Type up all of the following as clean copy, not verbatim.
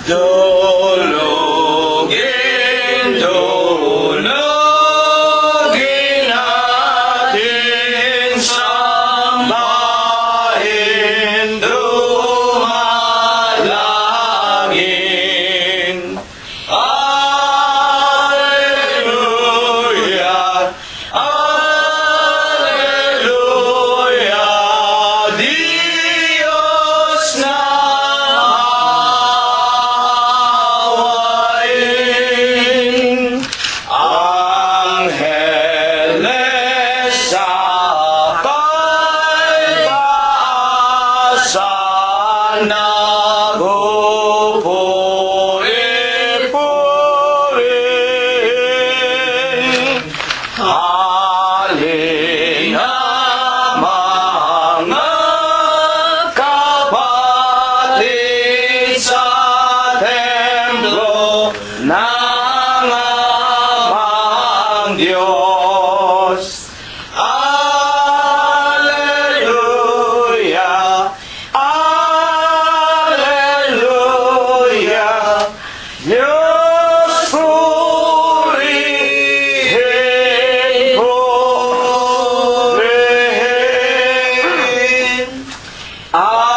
Dulugin, dulugin natin, sambahin, dumalangin. Alleluia, Alleluia, Diyos na mahawain. Angeles sa pagpaasan, nagpupuri-puri. Halina mga kapatid sa templo ng amang Diyos. Alleluia, Alleluia, Diyos purihin, purihin. Amen.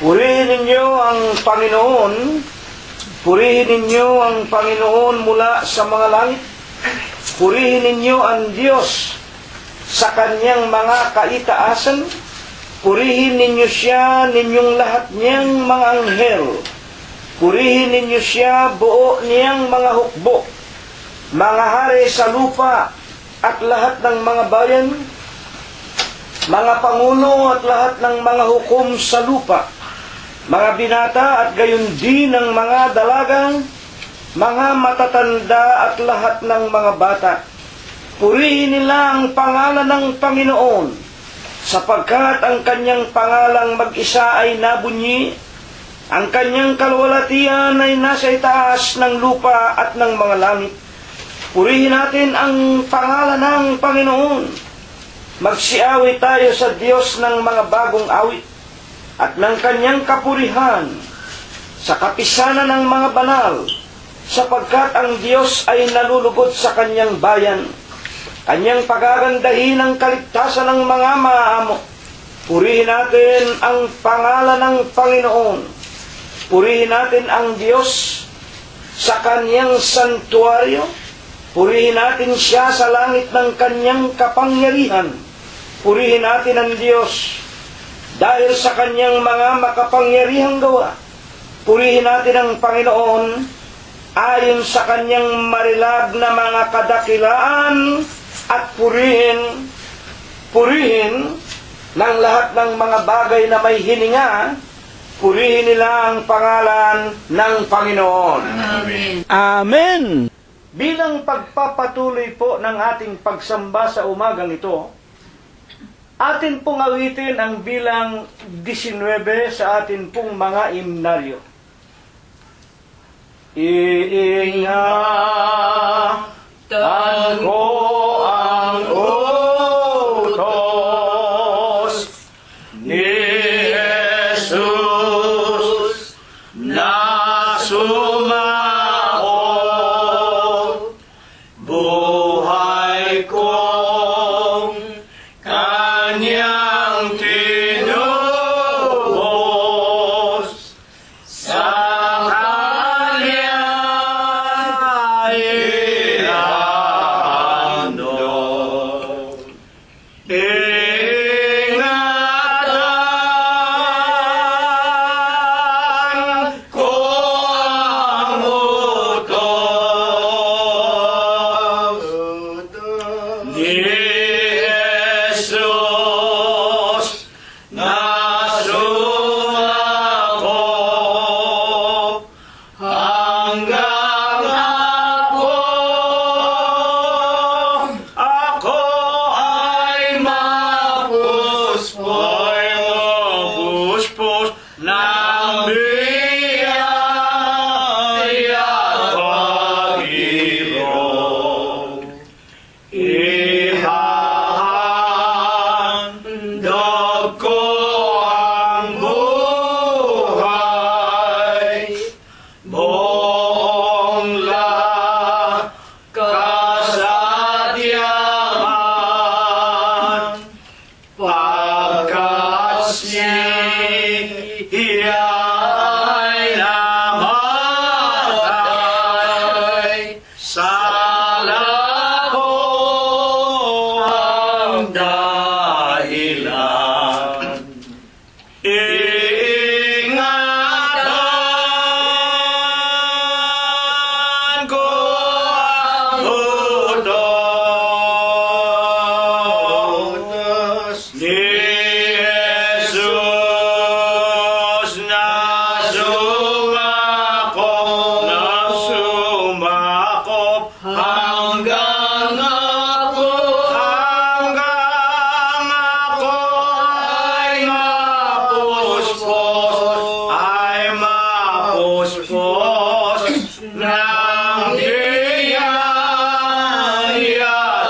Purihin ninyo ang Panginoon. Purihin ninyo ang Panginoon mula sa mga langit. Purihin ninyo ang Diyos sa kanyang mga kaitaasan. Purihin ninyo siya, ninyong lahat niyang mga anghel. Purihin ninyo siya, buo niyang mga hukbo, mga hari sa lupa at lahat ng mga bayan, mga pangulo at lahat ng mga hukom sa lupa, mga binata at gayon din ng mga dalagang, mga matatanda at lahat ng mga bata. Purihin nila ang pangalan ng Panginoon, sapagkat ang kanyang pangalang mag-isa ay nabunyi, ang kanyang kalwalatian ay nasa itaas ng lupa at ng mga langit. Purihin natin ang pangalan ng Panginoon. Magsiawit tayo sa Diyos ng mga bagong awit at ng kanyang kapurihan sa kapisanan ng mga banal, sapagkat ang Diyos ay nalulugod sa kanyang bayan. Kanyang pagagandahin ang kaligtasan ng mga maamo. Purihin natin ang pangalan ng Panginoon. Purihin natin ang Diyos sa kanyang santuaryo. Purihin natin siya sa langit ng kanyang kapangyarihan. Purihin natin ang Diyos dahil sa kanyang mga makapangyarihang gawa. Purihin natin ang Panginoon ayon sa kanyang marilag na mga kadakilaan, at purihin ng lahat ng mga bagay na may hininga. Purihin nila ang pangalan ng Panginoon. Amen. Amen. Bilang pagpapatuloy po ng ating pagsamba sa umagang ito, atin pong awitin ang bilang 19 sa atin pong mga himnaryo. Iingatan ko ang utos ni Jesus na sumao, buhay kong kanyang tinubos, sa kanya iando siya ay namatay sa lako ang dahilan. Ingatan ko ang utos ni Jesus na sumakop hanggang ako ay mapuspos ng biyaya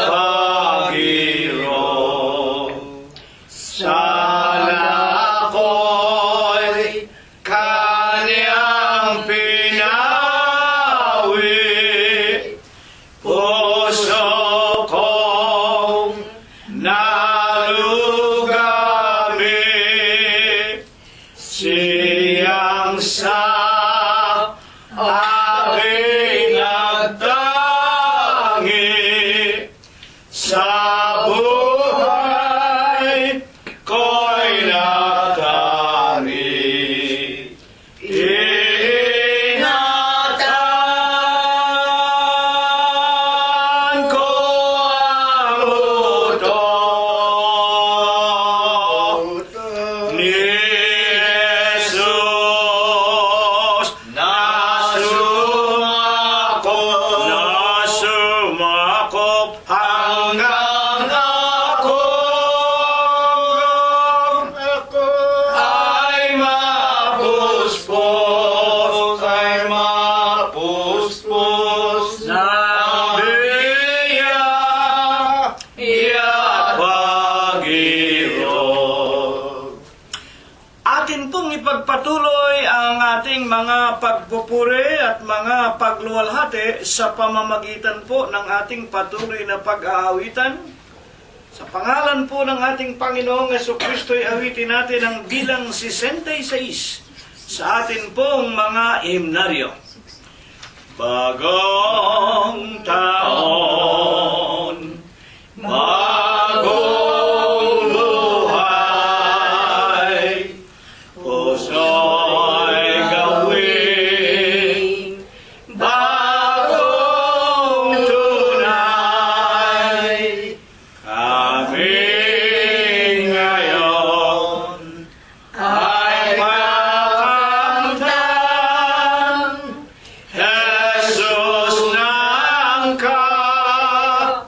pag-iro. Sana ako'y kaniyang pinawi, puso kong nalugami, siyang sa aking nagtangi, sa buhay ko'y natari. Ingatan ko ang utos ni Jesus na sumakop hanggang ako ay mapuspos ng biyaya pag-iro. Atin pong ipagpatuloy ang ating mga pagpupuri at mga pagluwalhati sa pamamagitan po ng ating patuloy na pag-aawitan. Sa pangalan po ng ating Panginoong Jesucristo'y awitin natin ang bilang 66 sa atin pong mga himnaryo. Bagong taon, bagong buhay, puso'y gawin bagong tunay. Kami ngayon ay makamtan Jesus ng kapatawaran.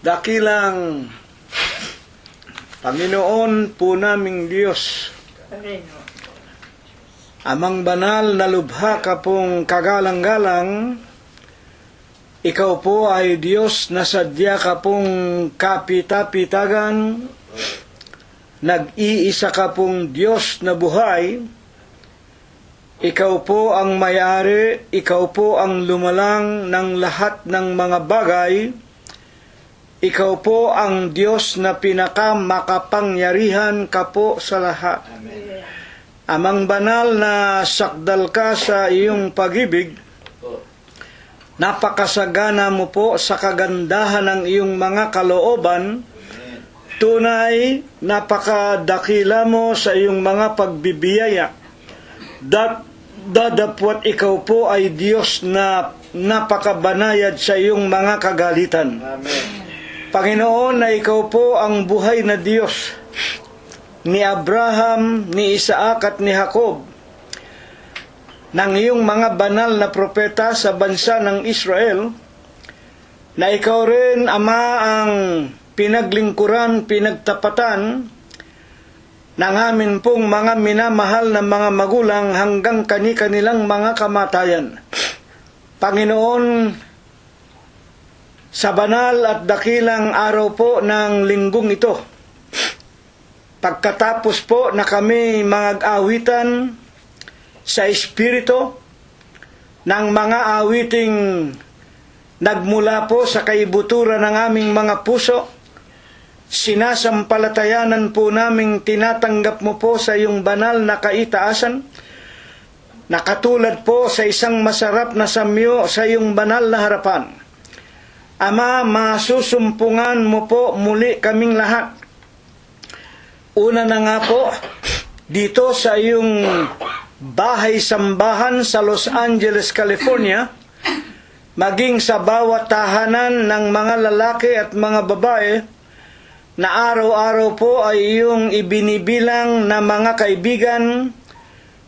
Dakilang Panginoon po naming Diyos, amang banal na lubha ka pong kagalang-galang, ikaw po ay Diyos na sadya ka pong kapita-pitagan, nag-iisa ka pong Diyos na buhay, ikaw po ang may-ari, ikaw po ang lumalang ng lahat ng mga bagay, ikaw po ang Diyos na pinakamakapangyarihan ka po sa lahat. Amen. Amang banal na sakdal ka sa iyong pag-ibig, napakasagana mo po sa kagandahan ng iyong mga kalooban, tunay napakadakila mo sa iyong mga pagbibiyaya. Dadapwat ikaw po ay Diyos na napakabanayad sa iyong mga kagalitan. Amen. Panginoon, na ikaw po ang buhay na Diyos ni Abraham, ni Isaac at ni Jacob, ng iyong mga banal na propeta sa bansa ng Israel, na ikaw rin, Ama, ang pinaglingkuran, pinagtapatan ng amin pong mga minamahal na mga magulang hanggang kani-kanilang mga kamatayan. Panginoon, sa banal at dakilang araw po ng linggong ito, pagkatapos po na kami mag-awitan sa Espiritu ng mga awiting nagmula po sa kaibuturan ng aming mga puso, sinasampalatayanan po naming tinatanggap mo po sa iyong banal na kaitaasan, na katulad po sa isang masarap na samyo sa iyong banal na harapan. Ama, masusumpungan mo po muli kaming lahat. Una na nga po, dito sa iyong bahay-sambahan sa Los Angeles, California, maging sa bawat tahanan ng mga lalaki at mga babae, na araw-araw po ay iyong ibinibilang na mga kaibigan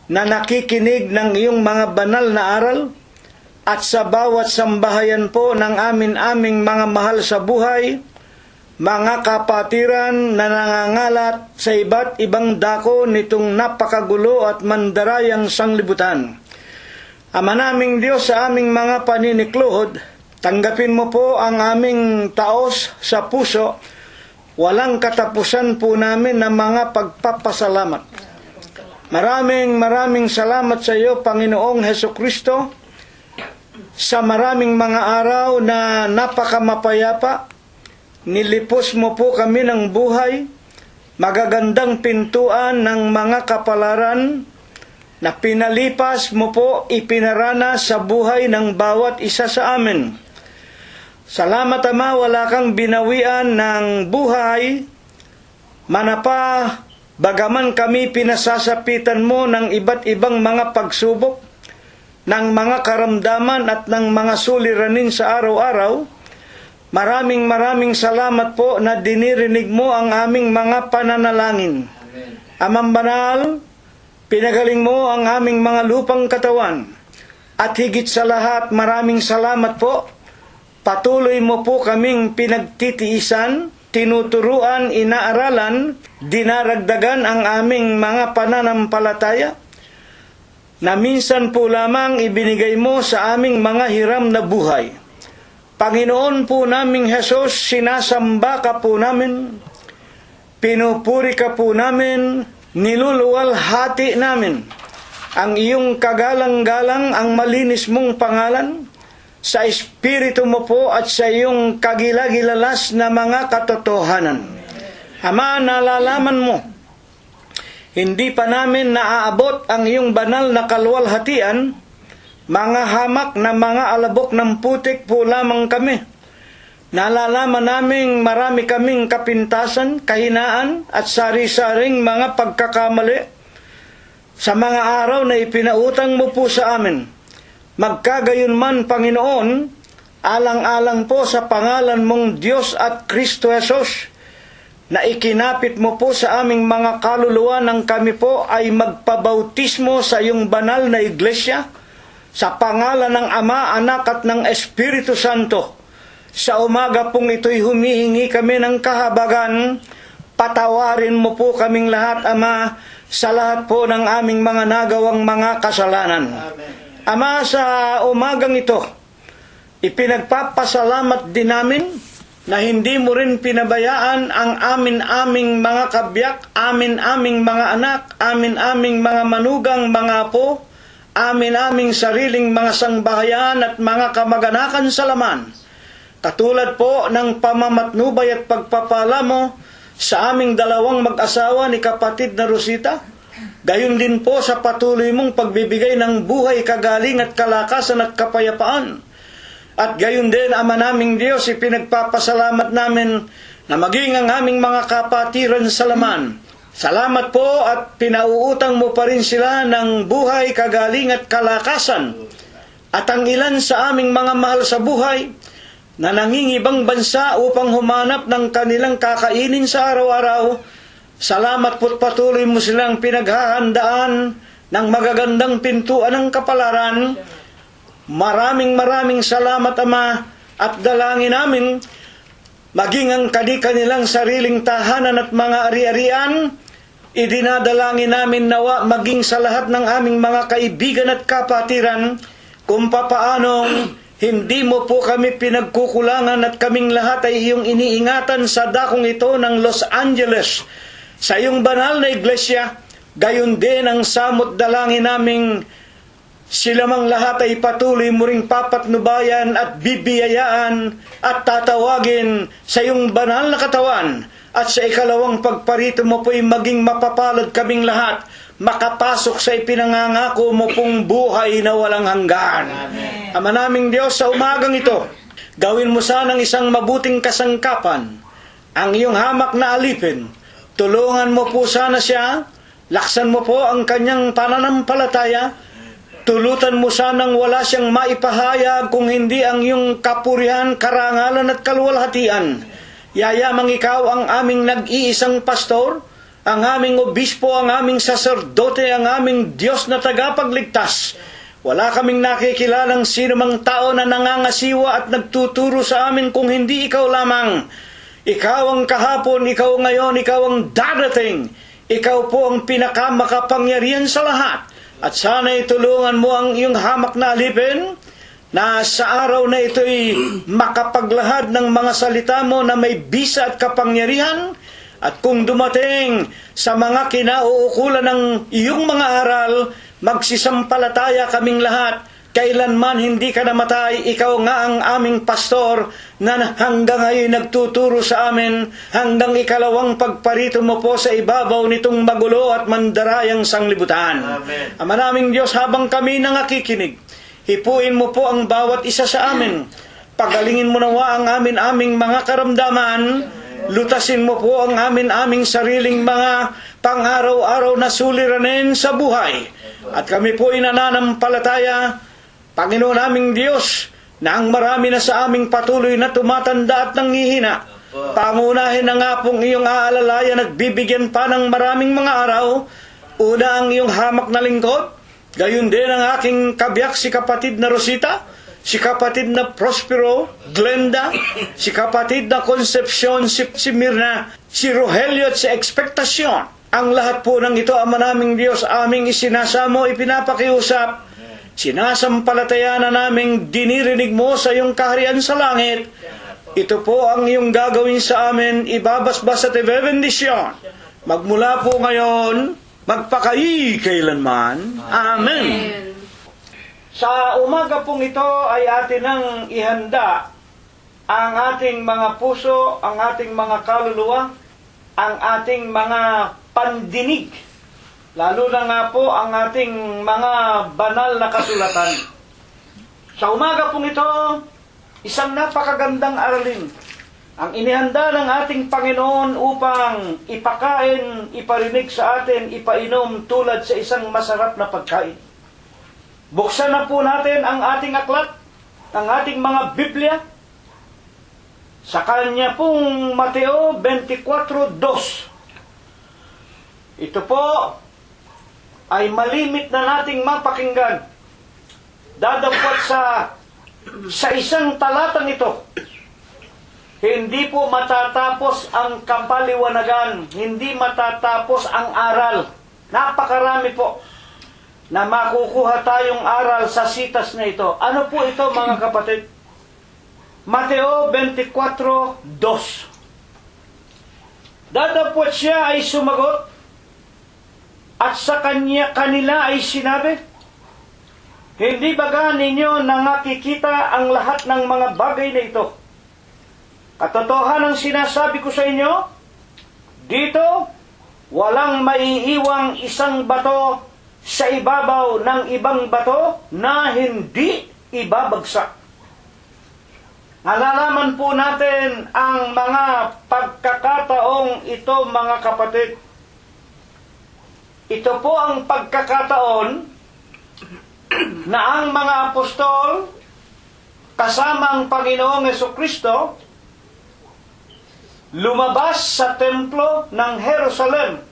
na nakikinig ng iyong mga banal na aral, at sa bawat sambahayan po ng aming mga mahal sa buhay, mga kapatiran na nangangalat sa iba't ibang dako nitong napakagulo at mandarayang sanglibutan. Ama naming Diyos, sa aming mga paninikluhod, tanggapin mo po ang aming taos sa puso, walang katapusan po namin ng mga pagpapasalamat. Maraming salamat sa iyo, Panginoong Hesukristo, sa maraming mga araw na napakamapayapa. Nilipos mo po kami ng buhay, magagandang pintuan ng mga kapalaran na pinalipas mo po, ipinarana sa buhay ng bawat isa sa amin. Salamat, Ama, wala kang binawian ng buhay, manapa, bagaman kami pinasasapitan mo ng iba't ibang mga pagsubok, ng mga karamdaman at ng mga suliranin sa araw-araw. Maraming salamat po na dinirinig mo ang aming mga pananalangin. Amen. Amang banal, pinagaling mo ang aming mga lupang katawan. At higit sa lahat, maraming salamat po. Patuloy mo po kaming pinagtitiisan, tinuturuan, inaaralan, dinaragdagan ang aming mga pananampalataya, na minsan po lamang ibinigay mo sa aming mga hiram na buhay. Panginoon po naming Jesus, sinasamba ka po namin, pinupuri ka po namin, niluluwalhati namin ang iyong kagalang-galang, ang malinis mong pangalan, sa Espiritu mo po at sa iyong kagilagilalas na mga katotohanan. Ama, nalalaman mo, hindi pa namin naaabot ang iyong banal na kaluwalhatian, mga hamak na mga alabok ng putik po lamang kami. Nalalaman naming marami kaming kapintasan, kahinaan at sari-saring mga pagkakamali sa mga araw na ipinautang mo po sa amin. Magkagayon man, Panginoon, alang-alang po sa pangalan mong Diyos at Kristo Jesus, na ikinapit mo po sa aming mga kaluluwa nang kami po ay magpabautismo sa iyong banal na iglesia, sa pangalan ng Ama, Anak at ng Espiritu Santo, Sa umaga pong ito'y humihingi kami ng kahabagan. Patawarin mo po kaming lahat, Ama, sa lahat po ng aming mga nagawang mga kasalanan. Ama, sa umagang ito, ipinagpapasalamat din namin na hindi mo rin pinabayaan ang amin-aming mga kabiyak, amin-aming mga anak, amin-aming mga manugang, mga apo, amin-aming sariling mga sangbahayan at mga kamag-anakan sa laman. Katulad po ng pamamatnubay at pagpapala mo sa aming dalawang mag-asawa ni kapatid na Rosita, gayon din po sa patuloy mong pagbibigay ng buhay, kagaling at kalakasan at kapayapaan. At gayon din, Ama naming Diyos, ipinagpapasalamat namin na maging ang aming mga kapatiran sa laman. Salamat po at pinauutang mo pa rin sila ng buhay, kagaling at kalakasan. At ang ilan sa aming mga mahal sa buhay na nangingibang bansa upang humanap ng kanilang kakainin sa araw-araw, salamat po't patuloy mo silang pinaghahandaan ng magagandang pintuan ng kapalaran. Maraming salamat, Ama, at dalangin namin maging ang kanilang sariling tahanan at mga ari-arian. Idinadalangin namin nawa maging sa lahat ng aming mga kaibigan at kapatiran kung papaanong hindi mo po kami pinagkukulangan at kaming lahat ay iyong iniingatan sa dakong ito ng Los Angeles. Sa iyong banal na iglesia, gayon din ang samot dalangin naming sila mang lahat ay patuloy mo ring papatnubayan at bibiyayaan at tatawagin sa iyong banal na katawan. At sa ikalawang pagparito mo po'y maging mapapalad kaming lahat, makapasok sa ipinangangako mo pong buhay na walang hanggan. Amen. Ama naming Diyos, sa umagang ito, gawin mo sanang isang mabuting kasangkapan ang iyong hamak na alipin. Tulungan mo po sana siya, laksan mo po ang kanyang pananampalataya, tulutan mo sanang wala siyang maipahayag kung hindi ang iyong kapurihan, karangalan at kaluwalhatian. Yayamang ikaw ang aming nag-iisang pastor, ang aming obispo, ang aming saserdote, ang aming Diyos na tagapagligtas. Wala kaming nakikilalang sino mang tao na nangangasiwa at nagtuturo sa amin kung hindi ikaw lamang. Ikaw ang kahapon, ikaw ngayon, ikaw ang darating. Ikaw po ang pinakamakapangyarihan sa lahat. At sana'y tulungan mo ang iyong hamak na alipin na sa araw na ito'y makapaglahad ng mga salita mo na may bisa at kapangyarihan. At kung dumating sa mga kinauukulan ng iyong mga aral, magsisampalataya kaming lahat. Kailanman hindi ka namatay, ikaw nga ang aming pastor na hanggang ngayon nagtuturo sa amin hanggang ikalawang pagparito mo po sa ibabaw nitong magulo at mandarayang sanglibutan. Amen. Ama naming Diyos, habang kami nangakikinig, hipuin mo po ang bawat isa sa amin. Pagalingin mo nawa ang aming mga karamdaman. Lutasin mo po ang aming sariling mga pang-araw-araw na suliranin sa buhay. At kami po inananampalataya, Panginoon naming Diyos, na ang marami na sa aming patuloy na tumatanda at nanghihina. Pangunahin na nga pong iyong aalalayan at bibigyan pa ng maraming mga araw. Una ang iyong hamak na lingkod, gayon din ang aking kabiyak si kapatid na Rosita, si kapatid na Prospero, Glenda, si kapatid na Concepcion, si Mirna, si Rogelio at si Expectacion. Ang lahat po ng ito, Ama naming Diyos, aming isinasamo, ipinapakiusap, sinasampalataya na naming dinirinig mo sa iyong kaharian sa langit. Ito po ang iyong gagawin sa amin, ibabasbas at ibebendisyon. Magmula po ngayon, magpakailanman. Amen. Sa umaga pong ito ay atin ang ihanda ang ating mga puso, ang ating mga kaluluwa, ang ating mga pandinig, lalo na nga po ang ating mga banal na kasulatan. Sa umaga pong ito, isang napakagandang aralin ang inihanda ng ating Panginoon upang ipakain, iparinig sa atin, ipainom tulad sa isang masarap na pagkain. Buksan na po natin ang ating aklat, ang ating mga Biblia, sa kanya pong Mateo 24:2. Ito po ay malimit na nating mapakinggan. Dadagpat sa isang talatang ito Hindi po matatapos ang kapaliwanagan, hindi matatapos ang aral. Napakarami po na makukuha tayong aral sa sitas na ito. Ano po ito, mga kapatid? Mateo 24:2. Datapwat siya ay sumagot at sa kanila ay sinabi, hindi baga ninyo nakikita ang lahat ng mga bagay na ito? Katotohanan ang sinasabi ko sa inyo, dito walang maiiwang isang bato sa ibabaw ng ibang bato na hindi ibabagsak. Nalalaman po natin ang mga pagkakataong ito, mga kapatid. Ito po ang pagkakataon na ang mga apostol kasama ang Panginoong Jesucristo lumabas sa templo ng Jerusalem.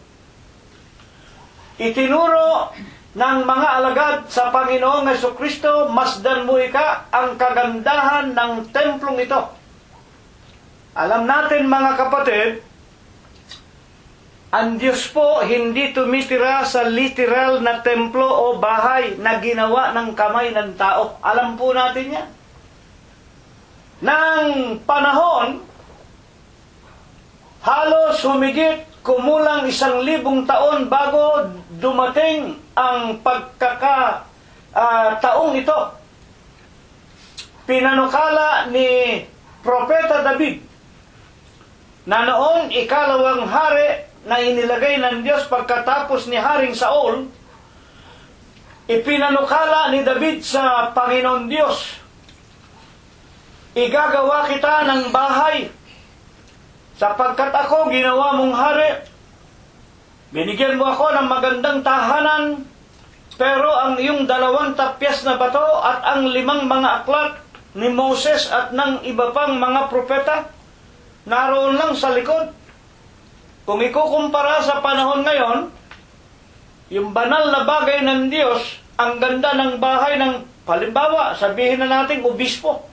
Itinuro ng mga alagad sa Panginoong Jesucristo, masdan mo ika ang kagandahan ng templong ito. Alam natin, mga kapatid, ang Diyos po hindi tumitira sa literal na templo o bahay na ginawa ng kamay ng tao. Alam po natin yan. Nang panahon, halos humigit kumulang 1,000 taon bago dumating ang taong ito. Pinanukala ni Propeta David na noon 2nd hari na inilagay ng Diyos pagkatapos ni Haring Saul, ipinanukala ni David sa Panginoon Diyos, igagawa kita ng bahay sapagkat ako ginawa mong hari. Binigyan mo ako ng magandang tahanan, pero ang iyong 2 tapyas na bato at ang 5 mga aklat ni Moses at ng iba pang mga propeta naroon lang sa likod. Kung ikukumpara sa panahon ngayon, yung banal na bagay ng Diyos, ang ganda ng bahay ng, halimbawa, sabihin na natin obispo.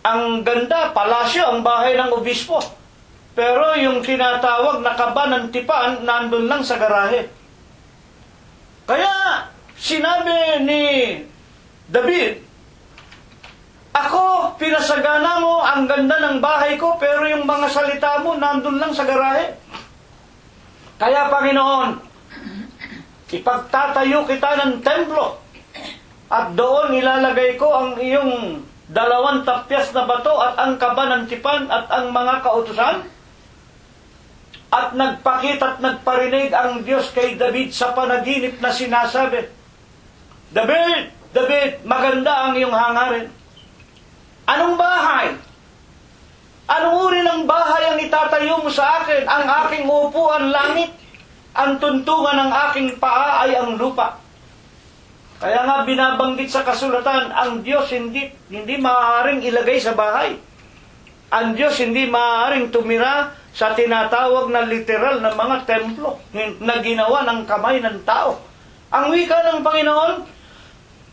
Ang ganda, palasyo, ang bahay ng obispo. Pero yung tinatawag na kaba ng tipan, nandun lang sa garahe. Kaya, sinabi ni David, ako, pinasagana mo ang ganda ng bahay ko, pero yung mga salita mo, nandun lang sa garahe. Kaya, Panginoon, ipagtatayo kita ng templo, at doon ilalagay ko ang iyong 2 tapyas na bato at ang kaba ng tipan at ang mga kautusan. At nagpakita at nagparinig ang Diyos kay David sa panaginip na sinasabi, David, David, maganda ang iyong hangarin. Anong bahay? Anong uri ng bahay ang itatayo mo sa akin? Ang aking upuan langit, ang tuntungan ng aking paa ay ang lupa. Kaya nga binabanggit sa kasulatan, ang Diyos hindi maaaring ilagay sa bahay. Ang Diyos hindi maaaring tumira sa tinatawag na literal na mga templo na ginawa ng kamay ng tao. Ang wika ng Panginoon,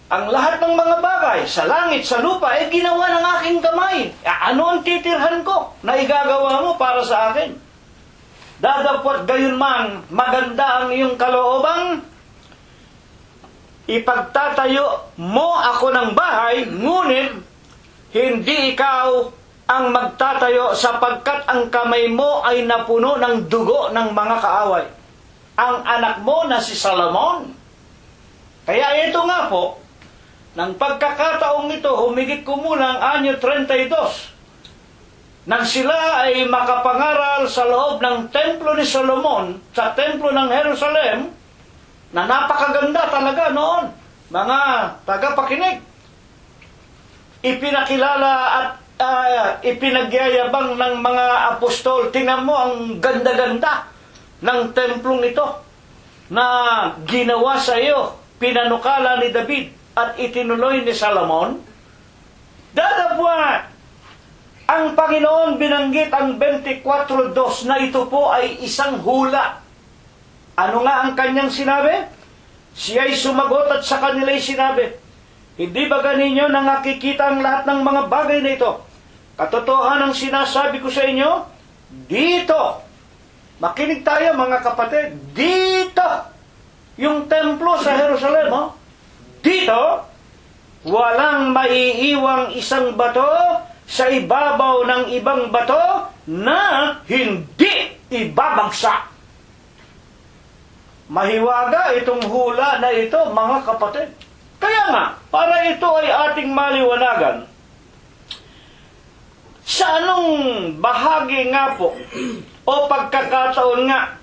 ang lahat ng mga bagay sa langit, sa lupa, ay ginawa ng aking kamay. Ano ang titirhan ko na igagawa mo para sa akin? Dadapot gayon man, maganda ang iyong kaloobang, ipagtatayo mo ako ng bahay, ngunit hindi ikaw ang magtatayo sapagkat ang kamay mo ay napuno ng dugo ng mga kaaway. Ang anak mo na si Solomon. Kaya ito nga po, ng pagkakataong ito, humigit kumulang anyo 32, nang sila ay makapangaral sa loob ng templo ni Solomon, sa templo ng Jerusalem, na napakaganda talaga noon, mga tagapakinig. Ipinakilala at ipinagyayabang ng mga apostol. Tingnan mo ang ganda-ganda ng templong ito na ginawa sa iyo, pinanukala ni David at itinuloy ni Solomon. Dadapwa, ang Panginoon binanggit ang 24:2 na ito po ay isang hula. Ano nga ang kanyang sinabi? Siya'y sumagot at sa kanila'y sinabi, hindi ba ganinyo na nakikita ang lahat ng mga bagay na ito? Katotohanan ang sinasabi ko sa inyo, dito, makinig tayo mga kapatid, dito, yung templo sa Jerusalem, dito, walang maiiwang isang bato sa ibabaw ng ibang bato na hindi ibabagsak. Mahiwaga itong hula na ito, mga kapatid. Kaya nga, para ito ay ating maliwanagan, sa anong bahagi nga po o pagkakataon nga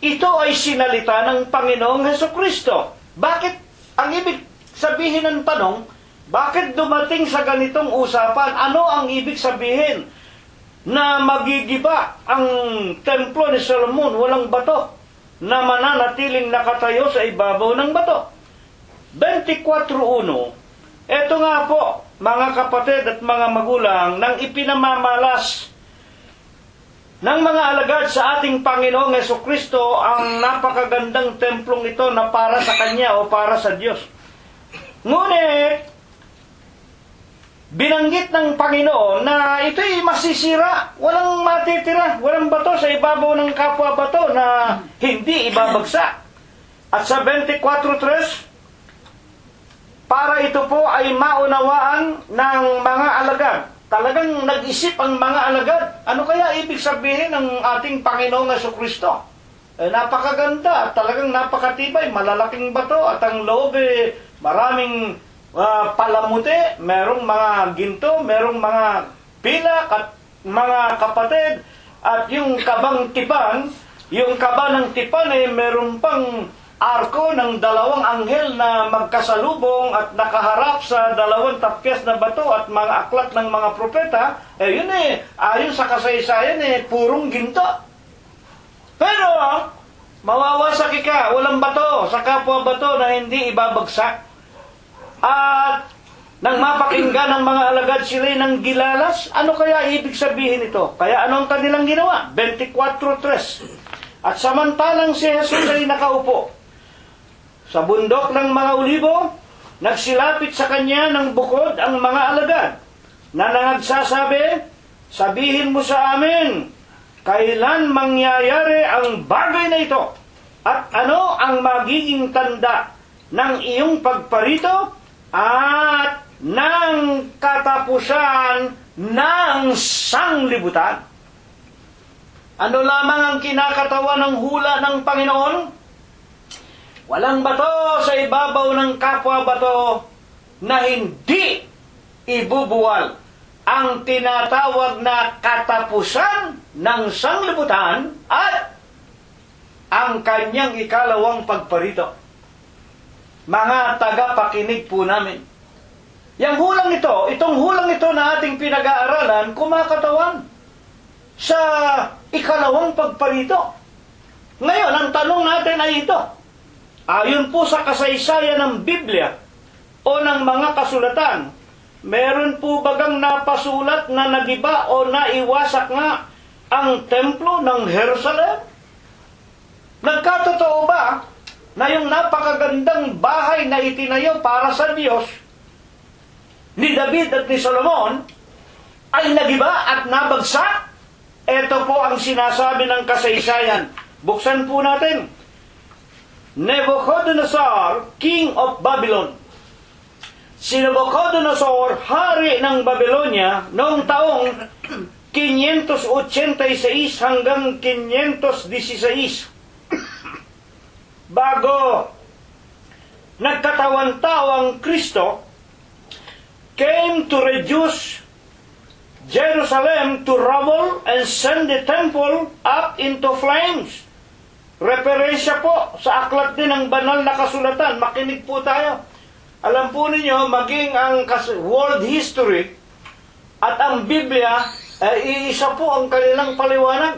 ito ay sinalita ng Panginoong Hesukristo? Bakit, ang ibig sabihin ng tanong, bakit dumating sa ganitong usapan? Ano ang ibig sabihin na magigiba ang templo ni Solomon, walang bato na mananatiling nakatayo sa ibabaw ng bato? 24:1. Ito nga po, mga kapatid at mga magulang, nang ipinamamalas ng mga alagad sa ating Panginoong Hesukristo ang napakagandang templong ito na para sa Kanya o para sa Diyos. Ngunit, binanggit ng Panginoon na ito'y masisira, walang matitira, walang bato sa ibabaw ng kapwa bato na hindi ibabagsak. At sa 24:3, para ito po ay maunawaan ng mga alagad. Talagang nag-isip ang mga alagad. Ano kaya ibig sabihin ng ating Panginoong Hesukristo? Napakaganda at talagang napakatibay, malalaking bato at ang loob maraming palamuti, merong mga ginto, merong mga pilak at mga kapatid, at yung kabang tipan, yung kaba ng tipan meron pang arko ng dalawang anghel na magkasalubong at nakaharap sa dalawang tapyas na bato at mga aklat ng mga propeta. Yun ayon sa kasaysayan purong ginto. Pero mawawasak ka, walang bato sa kapwa bato na hindi ibabagsak. At nang mapakinggan ng mga alagad sila ng gilalas, ano kaya ibig sabihin ito? Kaya anong kanilang ginawa? 24:3. At samantalang si Jesus ay nakaupo sa bundok ng mga olibo, nagsilapit sa kanya ng bukod ang mga alagad na nagsasabi, sabihin mo sa amin, kailan mangyayari ang bagay na ito? At ano ang magiging tanda ng iyong pagparito at ng katapusan ng sanglibutan? Ano lamang ang kinakatawan ng hula ng Panginoon? Walang bato sa ibabaw ng kapwa bato na hindi ibubuwal. Ang tinatawag na katapusan ng sanglibutan at ang kanyang ikalawang pagparito. Mga tagapakinig po namin, yung hulang ito, itong hulang ito na ating pinag-aaralan, kumakatawan sa ikalawang pagparito. Ngayon, ang tanong natin ay ito. Ayon po sa kasaysayan ng Biblia o ng mga kasulatan, meron po bagang napasulat na nagiba o naiwasak nga ang templo ng Jerusalem? Nagkatotoo ba na yung napakagandang bahay na itinayo para sa Diyos ni David at ni Solomon ay nagiba at nabagsak? Ito po ang sinasabi ng kasaysayan. Buksan po natin. Nebuchadnezzar, king of Babylon. Si Nebuchadnezzar, hari ng Babylonia, noong taong 586 hanggang 516. Bago nagkatawan-tawang Kristo, came to reduce Jerusalem to rubble and send the temple up into flames. Referensya po sa aklat din ng banal na kasulatan. Makinig po tayo. Alam po ninyo, maging ang world history at ang Biblia, iisa po ang kanilang paliwanag.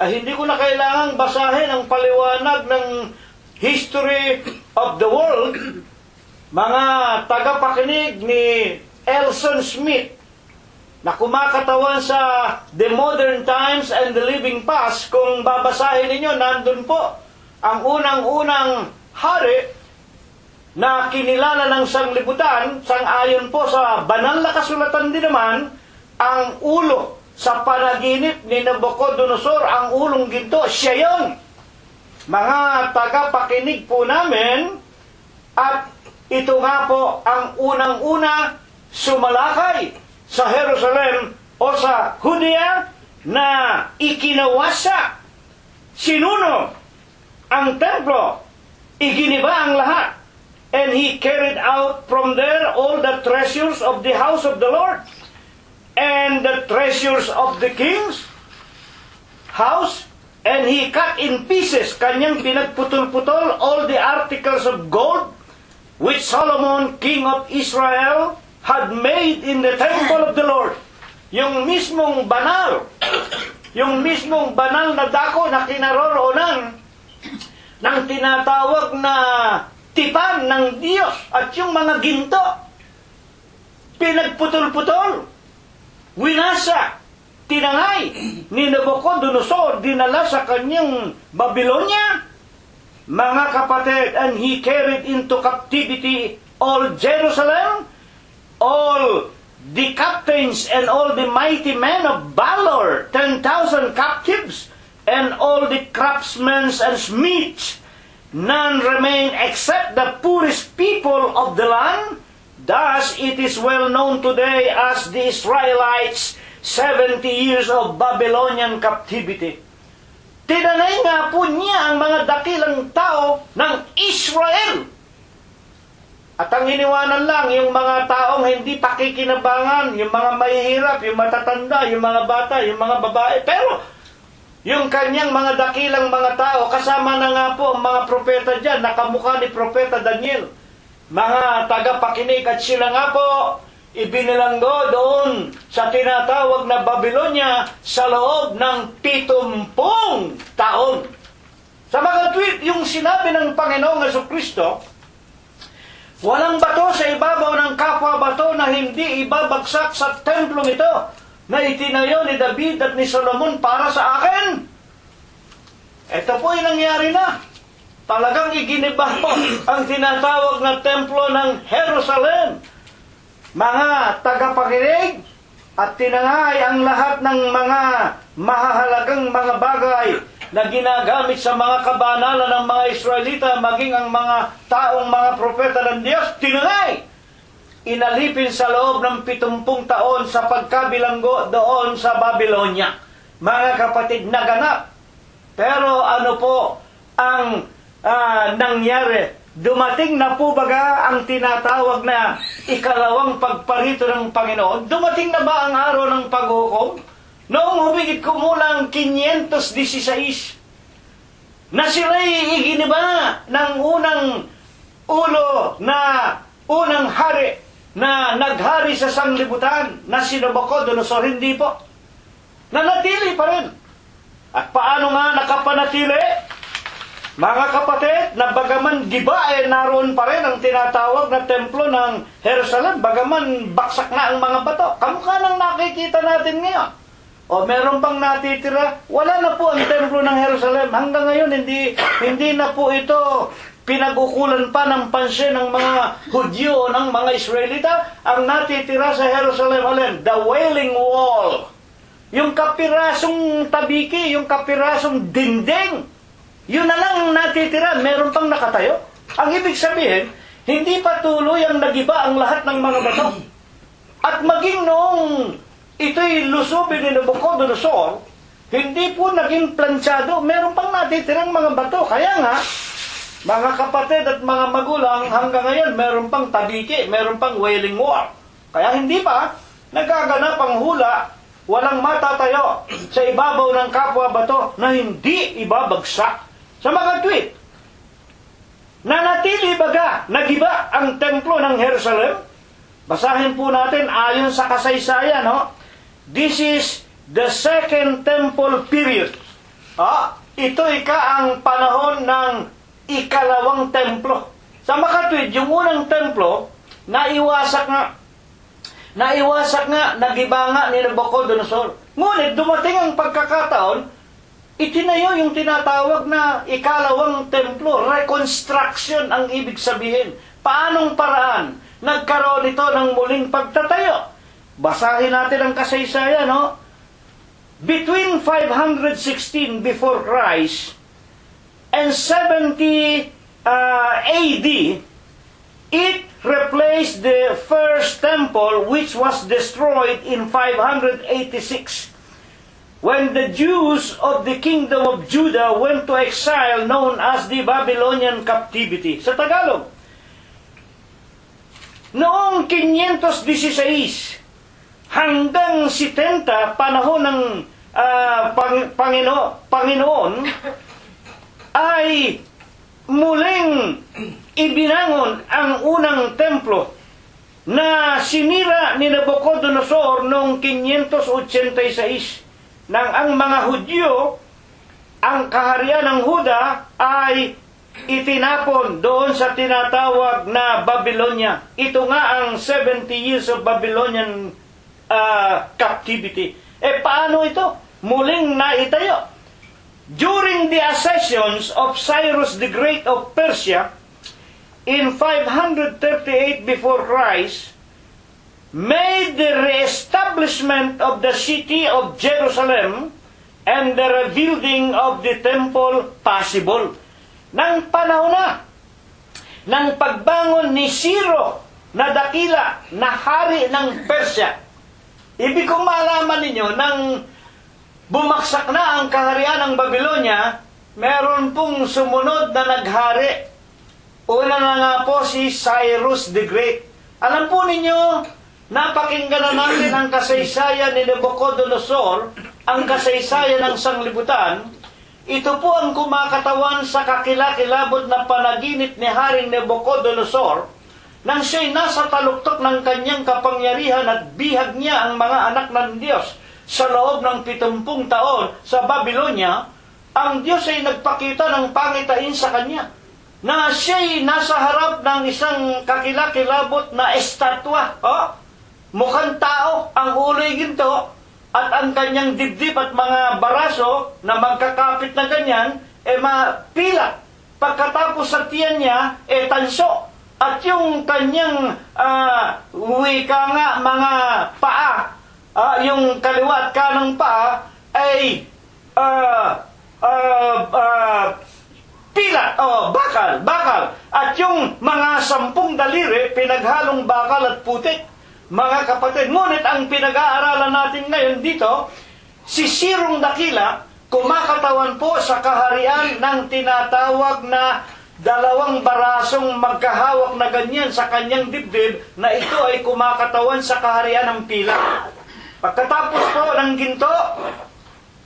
Hindi ko na kailangang basahin ang paliwanag ng history of the world. Mga tagapakinig ni Elson Smith, na kumakatawan sa The Modern Times and the Living Past, kung babasahin ninyo, nandun po ang unang-unang hari na kinilala ng sanglibutan, sang-ayon po sa banal na kasulatan din naman, ang ulo sa panaginip ni Nabucodonosor, ang ulong ginto, siya yun. Mga tagapakinig po namin, at ito nga po ang unang-una sumalakay sa Jerusalem o sa Judea na ikinawasa, sinuno ang templo, iginiba ang lahat. And he carried out from there all the treasures of the house of the Lord and the treasures of the king's house. And he cut in pieces, kanyang pinagputol-putol, all the articles of gold which Solomon, king of Israel, had made in the temple of the Lord. Yung mismong banal na dako na kinaroroonan ng tinatawag na tipan ng Diyos at yung mga ginto, pinagputol-putol, winasa, tinangay ni Nabucodonosor, dinala sa kanyang Babylonia. Mga kapatid, and he carried into captivity all Jerusalem, all the captains and all the mighty men of valor, 10,000 captives, and all the craftsmen and smiths. None remain except the poorest people of the land. Thus it is well known today as the Israelites, 70 years of Babylonian captivity. Tinanay nga po niya ang mga dakilang tao ng Israel. At ang iniwanan lang, yung mga taong hindi pakikinabangan, yung mga mahihirap, yung matatanda, yung mga bata, yung mga babae. Pero yung kanyang mga dakilang mga tao, kasama na nga po ang mga propeta dyan, nakamukha ni Propeta Daniel. Mga tagapakinig, at sila nga po, ibinilanggo doon sa tinatawag na Babylonia sa loob ng 70 taon. Sa mga tweet, yung sinabi ng Panginoong Jesucristo, walang bato sa ibabaw ng kapwa bato na hindi ibabagsak sa templong ito na itinayo ni David at ni Solomon para sa akin. Ito po yung nangyari na. Talagang iginiba po ang tinatawag na templo ng Jerusalem. Mga tagapakinig, at tinangay ang lahat ng mga mahahalagang mga bagay na ginagamit sa mga kabanalan ng mga Israelita, maging ang mga taong mga propeta ng Diyos, tinangay. Inalipin sa loob ng 70 taon sa pagkabilanggo doon sa Babylonia. Mga kapatid, naganap. Pero ano po ang nangyari? Dumating na po baga ang tinatawag na ikalawang pagparito ng Panginoon? Dumating na ba ang araw ng paghukom? Noong humigit kumulang 516 na sila'y iginiba ng unang ulo na unang hari na naghari sa sanglibutan na si Nabucodonosor, hindi po. Nanatili pa rin. At paano nga nakapanatili? Mga kapatid, na bagaman giba naroon pa rin ang tinatawag na templo ng Jerusalem, bagaman baksak na ang mga bato. Kamukha nang nakikita natin ngayon. O meron pang natitira, wala na po ang templo ng Jerusalem. Hanggang ngayon, hindi na po ito pinag-ukulan pa ng pansin ng mga Hudyo o ng mga Israelita. Ang natitira sa Jerusalem, alin? The Wailing Wall. Yung kapirasong tabiki, yung kapirasong dinding. Yun na lang natitira, meron pang nakatayo. Ang ibig sabihin, hindi pa tuloy ang nagiba ang lahat ng mga bato. At maging noong ito'y lusubin ni Nabucodonosor, hindi po naging planchado, meron pang natitirang mga bato. Kaya nga, mga kapatid at mga magulang, hanggang ngayon, meron pang tabiki, meron pang Wailing Wall. Kaya hindi pa nagaganap ang hula, walang matatayo sa ibabaw ng kapwa bato na hindi ibabagsak. Sa mga tweet, nanatili baga, nagiba ang templo ng Jerusalem? Basahin po natin ayon sa kasaysayan, no? This is the second temple period. Ito ang panahon ng ikalawang templo. Sa mga tweet, yung unang templo, naiwasak nga, nagiba nga ni Nabucodonosor. Ngunit dumating ang pagkakataon, itinayo yung tinatawag na ikalawang templo. Reconstruction ang ibig sabihin. Paanong paraan nagkaroon ito ng muling pagtatayo? Basahin natin ang kasaysayan, no? Between 516 before Christ and 70 AD, it replaced the first temple which was destroyed in 586 when the Jews of the kingdom of Judah went to exile known as the Babylonian captivity. Sa Tagalog, noong 516 hanggang 70, panahon ng Panginoon, ay muling ibinangon ang unang templo na sinira ni Nabucodonosor noong 586 nang ang mga Hudyo, ang kaharian ng Huda ay itinapon doon sa tinatawag na Babylonia. Ito nga ang 70 years of Babylonian captivity. Paano ito? Muling naitayo. During the accessions of Cyrus the Great of Persia in 538 before Christ, made the reestablishment of the city of Jerusalem and the rebuilding of the temple possible. Nang panahon na ng pagbangon ni Ciro na dakila na hari ng Persia, ibig kong malaman ninyo, nang bumagsak na ang kaharian ng Babylonia, meron pong sumunod na naghari. Una na nga po si Cyrus the Great. Alam po ninyo, napakinggan na natin ang kasaysayan ni Nabucodonosor, ang kasaysayan ng sanglibutan. Ito po ang kumakatawan sa kakilakilabot na panaginip ni Haring Nabucodonosor nang siya'y nasa taluktok ng kanyang kapangyarihan at bihag niya ang mga anak ng Diyos sa loob ng 70 taon sa Babylonia. Ang Diyos ay nagpakita ng pangitain sa kanya na siya'y nasa harap ng isang kakilakilabot na estatwa. Mukhang tao, ang ulo'y ginto, at ang kanyang dibdib at mga baraso na magkakapit na ganyan, mapila. Pagkatapos sa tiyan niya, tanso. At yung kanyang wika nga, mga paa, yung kaliwa at kanang paa, ay pila, bakal. At yung mga 10 daliri, pinaghalong bakal at putik. Mga kapatid, ngunit ang pinag-aaralan natin ngayon dito, si Sirong Dakila, kumakatawan po sa kaharian ng tinatawag na 2 barasong magkahawak na ganyan sa kanyang dibdib, na ito ay kumakatawan sa kaharian ng pila. Pagkatapos po ng ginto,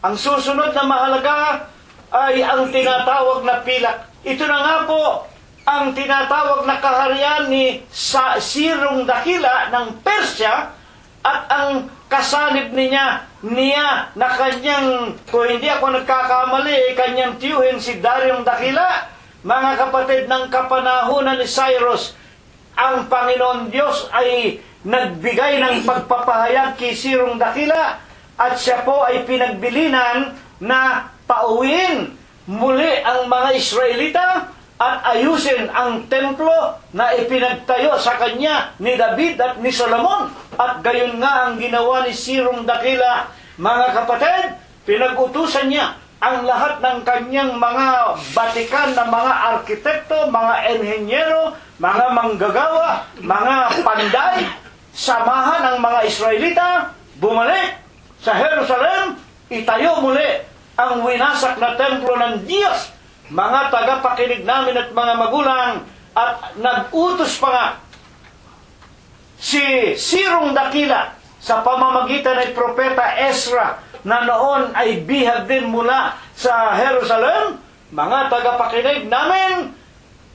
ang susunod na mahalaga ay ang tinatawag na pila. Ito na nga po ang tinatawag na kaharian ni Sirong Dakila ng Persya, at ang kasanib niya na kanyang, kung hindi ako nagkakamali, kanyang tiyuhin si Daryong Dakila. Mga kapatid, ng kapanahunan ni Cyrus, ang Panginoon Diyos ay nagbigay ng pagpapahayag kay Sirong Dakila, at siya po ay pinagbilinan na pauwiin muli ang mga Israelita at ayusin ang templo na ipinagtayo sa kanya ni David at ni Solomon. At gayon nga ang ginawa ni Sirong Dakila. Mga kapatid, pinag-utusan niya ang lahat ng kanyang mga batikan na mga arkitekto, mga enhinyero, mga manggagawa, mga panday, samahan ang mga Israelita, bumalik sa Jerusalem, itayo muli ang winasak na templo ng Diyos. Mga tagapakinig namin at mga magulang, at nag-utos pa nga si Sirong Dakila sa pamamagitan ng propeta Ezra, na noon ay bihag din mula sa Jerusalem. Mga tagapakinig namin,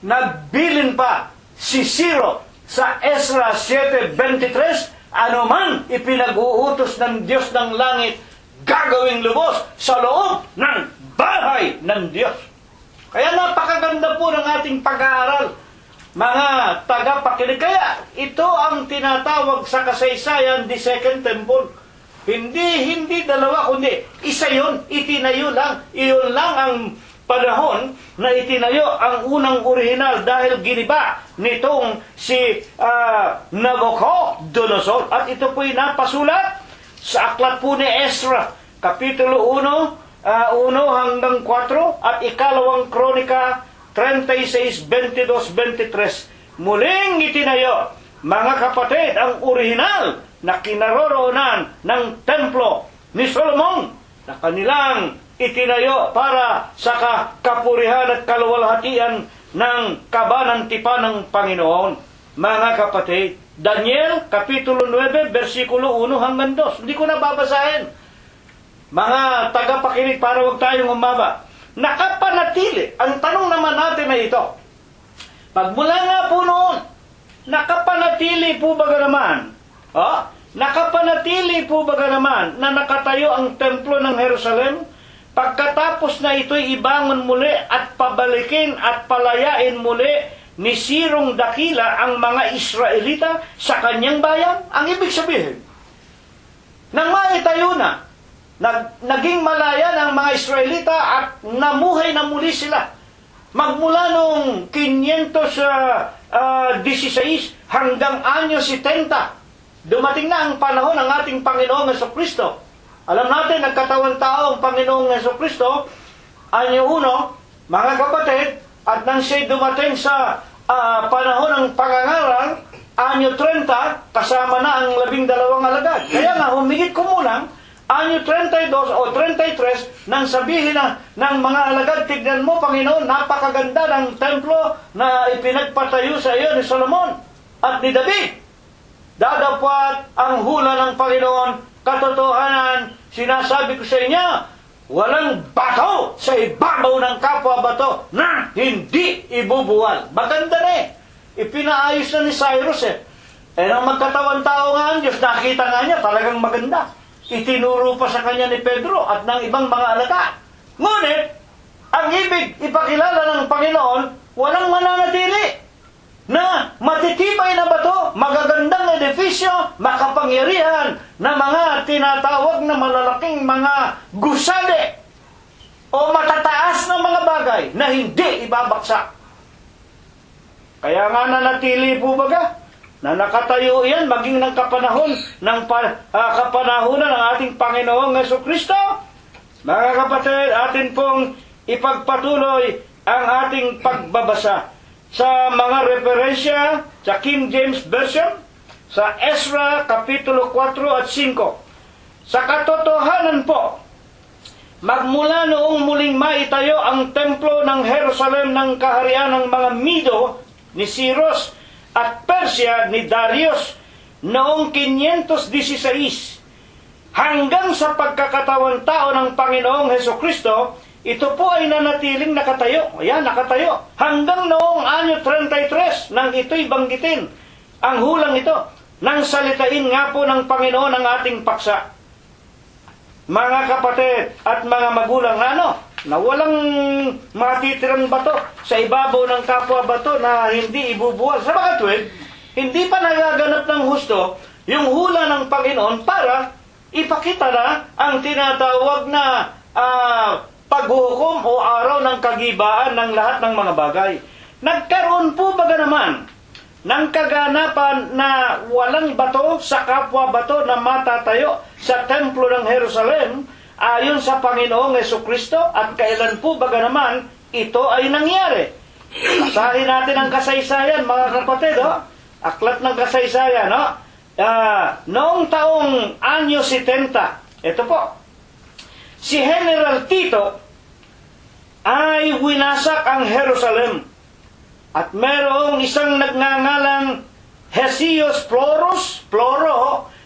nagbilin pa si Siro sa Ezra 7:23, anuman ipinag-uutos ng Diyos ng langit, gagawing lubos sa loob ng bahay ng Diyos. Kaya napakaganda po ng ating pag-aaral, mga tagapakinig. Kaya ito ang tinatawag sa kasaysayan, the Second Temple. Hindi 2, kundi isa yun, itinayo lang. Iyon lang ang panahon na itinayo ang unang orihinal dahil giniba nitong si Nabucodonosor. At ito po'y napasulat sa aklat po ni Ezra, Kapitulo 1, 1 hanggang 4, at ikalawang Kronika 36, 22, 23. Muling itinayo, mga kapatid, ang orihinal na kinaroroonan ng templo ni Solomon na kanilang itinayo para sa kapurihan at kaluwalhatian ng kabanantipan ng Panginoon. Mga kapatid, Daniel, Kapitulo 9, versikulo 1 hanggang 2. Hindi ko na babasahin. Mga tagapakinig, para huwag tayong humaba. Nakapanatili. Ang tanong naman natin ay ito. Pagmula nga po noon, nakapanatili po ba naman? Nakapanatili po ba naman na nakatayo ang templo ng Jerusalem? Pagkatapos na ito'y ibangon muli at pabalikin at palayain muli ni Sirong Dakila ang mga Israelita sa kanyang bayan? Ang ibig sabihin, nang maitayo na, naging malaya ng mga Israelita at namuhay na muli sila. Magmula noong 516 hanggang anyo 70, dumating na ang panahon ng ating Panginoong Jesucristo. Alam natin, nagkatawan tao ang Panginoong Jesucristo, anyo 1, mga kapatid, at nang siya'y dumating sa panahon ng pangangaral, anyo 30, kasama na ang 12 alagad. Kaya nga, humigit kumulang, anyo 32 o 33, nang sabihin na ng mga alagad, tignan mo, Panginoon, napakaganda ng templo na ipinagpatayo sa iyo ni Solomon at ni David. Dadapwat ang hula ng Panginoon, katotohanan, sinasabi ko sa inyo, walang bato sa ibabaw ng kapwa bato na hindi ibubuwal. Maganda na ipinaayos na ni Cyrus nang magkatawan tao nga ang Diyos, nakita nga niya, talagang maganda. Itinuro pa sa kanya ni Pedro at ng ibang mga alagad. Ngunit, ang ibig ipakilala ng Panginoon, walang mananatili na matitibay na bato, magagandang edifisyo, makapangyarihan na mga tinatawag na malalaking mga gusali o matataas na mga bagay na hindi ibabaksak. Kaya nga nanatili po baga na nakatayo yan maging ng kapanahon ng kapanahunan ng ating Panginoong Jesucristo. Mga kapatid, atin pong ipagpatuloy ang ating pagbabasa sa mga referensya sa King James Version, sa Ezra Kapitulo 4 at 5. Sa katotohanan po, magmula noong muling maitayo ang templo ng Jerusalem ng kaharian ng mga Medo ni Cyrus at Persia ni Darius noong 516 hanggang sa pagkakatawan tao ng Panginoong Hesukristo, ito po ay nanatiling nakatayo. Ayan, nakatayo. Hanggang noong anyo 33 nang ito'y banggitin ang hulang ito nang salitain nga po ng Panginoon ang ating paksa. Mga kapatid at mga magulang, na walang matitirang bato sa ibabaw ng kapwa bato na hindi ibubuwal. Sa mga tuwid, hindi pa nagaganap ng husto yung hula ng Panginoon para ipakita na ang tinatawag na paghuhukom o araw ng kagibaan ng lahat ng mga bagay. Nagkaroon po baga naman ng kaganapan na walang bato sa kapwa bato na matatayo sa templo ng Jerusalem ayon sa Panginoong Jesucristo, at kailan po baga naman ito ay nangyari. Basahin natin ang kasaysayan, mga kapatid. Aklat ng kasaysayan. Noong taong anyo 70, ito po, si General Tito ay winasak ang Jerusalem. At merong isang nagngangalang Hesius Florus,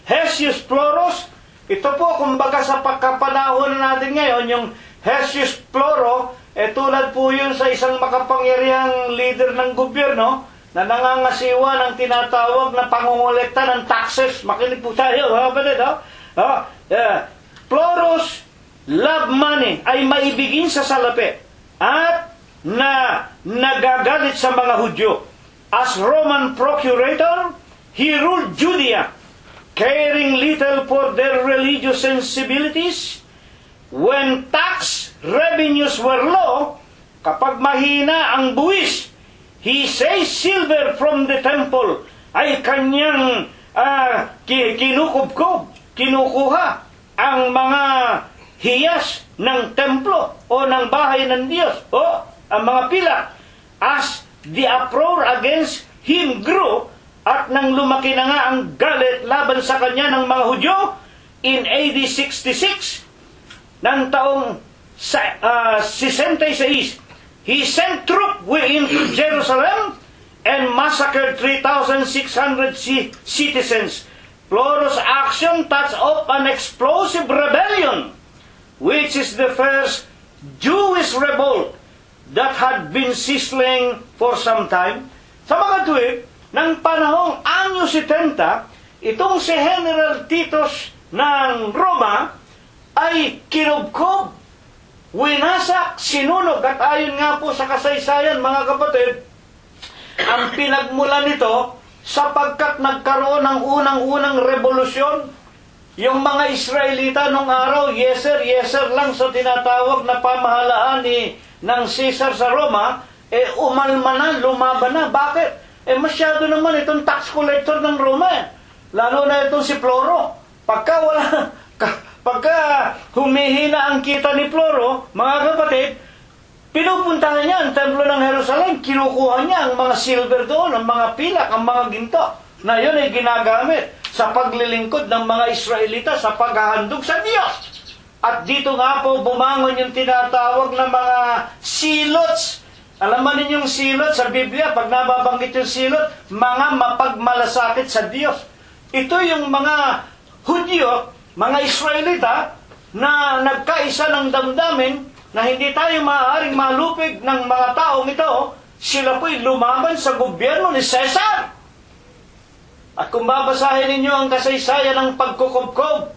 Hesius Florus. Ito po, kumbaga sa pagkapanahon natin ngayon, yung Hesius Floro, tulad po yun sa isang makapangyarihang leader ng gobyerno na nangangasiwa ng tinatawag na pangungulekta ng taxes. Makinig po tayo, mga kapatid. Florus love money, ay maibigin sa salapi at nagagalit sa mga Hudyo. As Roman procurator, he ruled Judea, caring little for their religious sensibilities. When tax revenues were low, kapag mahina ang buwis, he says silver from the temple ay kanyang kinukuha ang mga hiyas ng templo o ng bahay ng Diyos o ang mga pila. As the uproar against him grew, at nang lumaki na nga ang galit laban sa kanya ng mga Hudyo, in AD 66, ng taong 66, he sent troops into Jerusalem and massacred 3,600 citizens. Ploro's action touched off an explosive rebellion, which is the first Jewish revolt that had been sizzling for some time. Sa mga tuwid, ng panahong anyo 70, itong si General Titus ng Roma ay kinubkob, winasak, sinunog, at ayon nga po sa kasaysayan, mga kapatid, ang pinagmula nito sapagkat nagkaroon ng unang-unang revolusyon. Yung mga Israelita nung araw, yes sir lang sa tinatawag na pamahalaan ng Caesar sa Roma, umalma na, lumaban na. Bakit? Masyado naman itong tax collector ng Roma. Lalo na itong si Ploro. Pagka humihina ang kita ni Ploro, mga kapatid, pinupuntahan niya ang templo ng Jerusalem, kinukuha niya ang mga silver doon, ang mga pilak, ang mga ginto, na yun ay ginagamit sa paglilingkod ng mga Israelita sa paghahandog sa Diyos. At dito nga po bumangon yung tinatawag na mga silots. Alam mo ninyong silot sa Biblia, pag nababanggit yung silot, mga mapagmalasakit sa Diyos. Ito yung mga Hudyo, mga Israelita, na nagkaisa ng damdamin na hindi tayo maaaring malupig ng mga taong ito. Sila po'y lumaban sa gobyerno ni Caesar. At kung babasahin ninyo ang kasaysayan ng pagkukubkob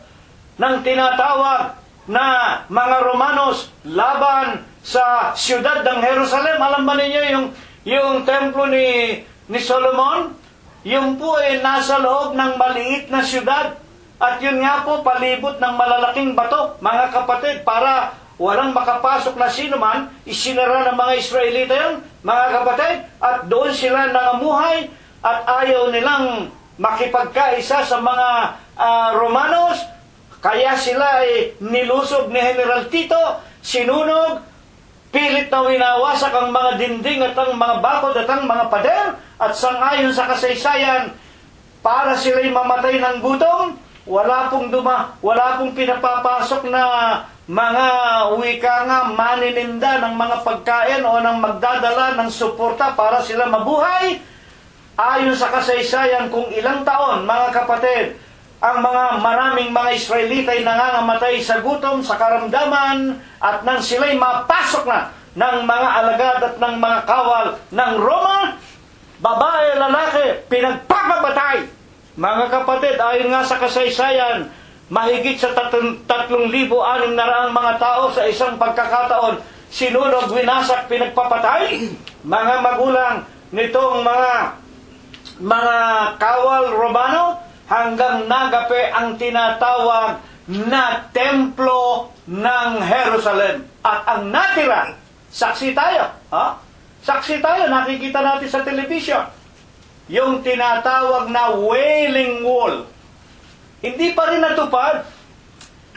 ng tinatawag na mga Romanos laban sa siyudad ng Jerusalem, alam ba ninyo yung templo ni Solomon? Yung po ay nasa loob ng maliit na siyudad. At yun nga po, palibot ng malalaking bato, mga kapatid, para walang makapasok na sino man, isinara ng mga Israelita yun, mga kapatid, at doon sila nangamuhay, at ayaw nilang makipagkaisa sa mga Romanos, kaya sila ay nilusob ni General Tito, sinunog, pilit na winawasak ang mga dingding at ang mga bakod at ang mga pader, at sangayon sa kasaysayan, para sila'y mamatay ng gutom, wala pong pinapapasok na mga wika nga manininda ng mga pagkain o ng magdadala ng suporta para sila mabuhay. Ayon sa kasaysayan, kung ilang taon, mga kapatid, ang maraming mga Israelita ay nangangamatay sa gutom, sa karamdaman, at nang sila'y mapasok na ng mga alagad at ng mga kawal ng Roma, babae, lalaki, pinagpapatay. Mga kapatid, ayon nga sa kasaysayan, mahigit sa 3,600 mga tao sa isang pagkakataon, sinunog, winasak, pinagpapatay. Mga magulang nitong mga kawal Romano, hanggang nagape ang tinatawag na templo ng Jerusalem. At ang natira, saksi tayo. Saksi tayo, nakikita natin sa television. Yung tinatawag na Wailing Wall. Hindi pa rin natupad.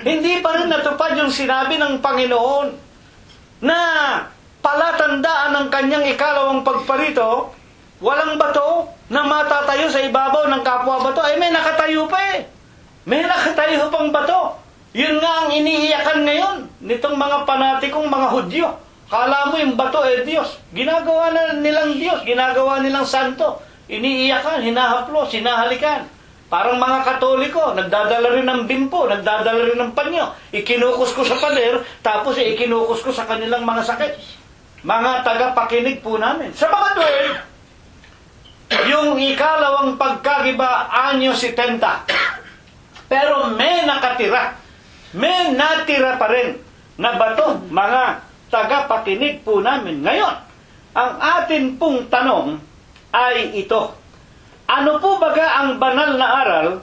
Hindi pa rin natupad yung sinabi ng Panginoon na palatandaan ng kanyang ikalawang pagparito, walang bato na matatayo sa ibabaw ng kapwa bato. Ay, may nakatayo pa eh. May nakatayo pang bato. Yun nga ang iniiyakan ngayon nitong mga panatikong mga Hudyo. Kala mo yung bato eh Diyos. Ginagawa na nilang Diyos. Ginagawa nilang santo. Iniiyakan, hinahaplos, hinahalikan. Parang mga Katoliko, nagdadala rin ng bimpo, nagdadala rin ng panyo. Ikinukus ko sa pader, tapos ikinukus ko sa kanilang mga sakit. Mga tagapakinig po namin. Sa mga tuwid, yung ikalawang pagkagiba, anyo 70. Pero may nakatira. May natira pa rin na bato, mga tagapakinig po namin. Ngayon, ang atin pong tanong ay ito. Ano po baga ang banal na aral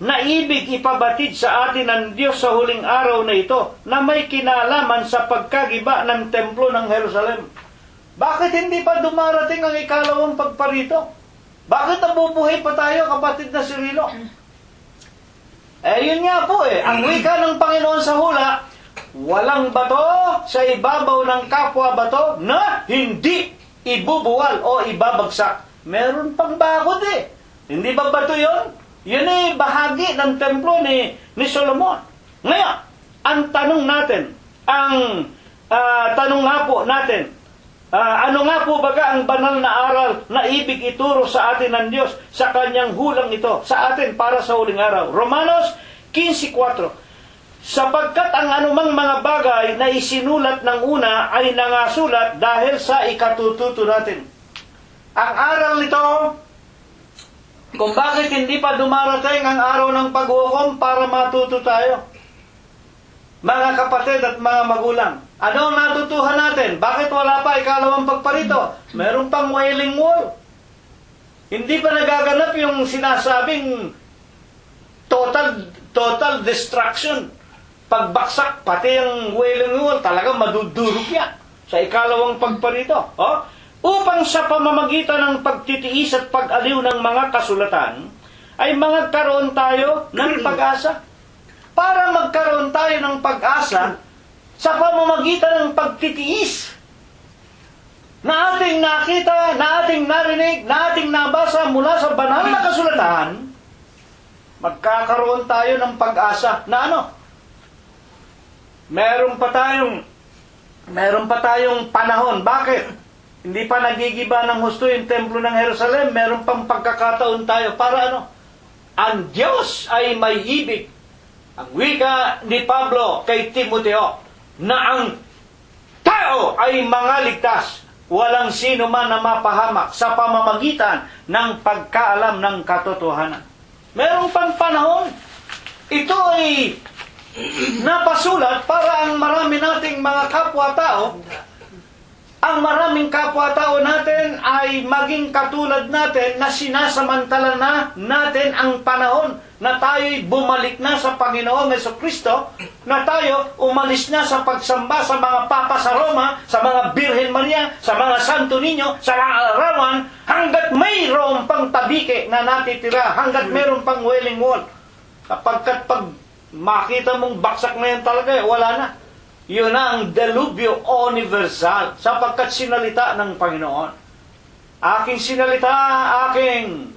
na ibig ipabatid sa atin ng Diyos sa huling araw na ito na may kinalaman sa pagkagiba ng templo ng Jerusalem? Bakit hindi pa dumarating ang ikalawang pagparito? Bakit nabubuhay pa tayo, kapatid na Cirilo? Yun nga po ang wika ng Panginoon sa hula, walang bato sa ibabaw ng kapwa bato na hindi ibubuwal o ibabagsak. Meron pang bakod Hindi ba bato yun? Yun bahagi ng templo ni Solomon. Ngayon, ang tanong natin, tanong nga po natin, ano nga po baga ang banal na aral na ibig ituro sa atin ng Diyos sa kanyang hulang ito, sa atin para sa huling araw? Romanos 15:4. Sapagkat ang anumang mga bagay na isinulat ng una ay nangasulat dahil sa ikatututo natin. Ang aral nito, kung bakit hindi pa dumarating ang araw ng paghukom para matuto tayo. Mga kapatid at mga magulang, ano ang natutuhan natin? Bakit wala pa ikalawang pagparito? Meron pang wailing wall. Hindi pa nagaganap yung sinasabing total destruction. Pagbaksak, pati ang wailing wall, talagang madudurog yan sa ikalawang pagparito. Upang sa pamamagitan ng pagtitiis at pag-aliw ng mga kasulatan, ay magkaroon tayo ng pag-asa. Para magkaroon tayo ng pag-asa, sa pamamagitan ng pagtitiis na ating nakita, na ating narinig, na ating nabasa mula sa banal na kasulatan, magkakaroon tayo ng pag-asa na meron pa tayong panahon. Bakit? Hindi pa nagigiba ng husto yung templo ng Jerusalem. Meron pang pagkakataon tayo para ang Diyos ay may ibig. Ang wika ni Pablo kay Timoteo, na ang tao ay mga ligtas, walang sino man na mapahamak sa pamamagitan ng pagkaalam ng katotohanan. Meron pang panahon. Ito ay napasulat para ang marami nating mga kapwa-tao, ang maraming kapwa-tao natin ay maging katulad natin na sinasamantala na natin ang panahon na tayo'y bumalik na sa Panginoong Jesucristo, na tayo umalis na sa pagsamba sa mga Papa sa Roma, sa mga Birhen Maria, sa mga Santo Niño, sa mga arawan, hanggat mayroon pang tabike na natitira, hanggat mayroon pang wailing wall. Kapagkat pag makita mong baksak na yan talaga, wala na. Yun na ang delubyo universal, sapagkat sinalita ng Panginoon. Aking sinalita, aking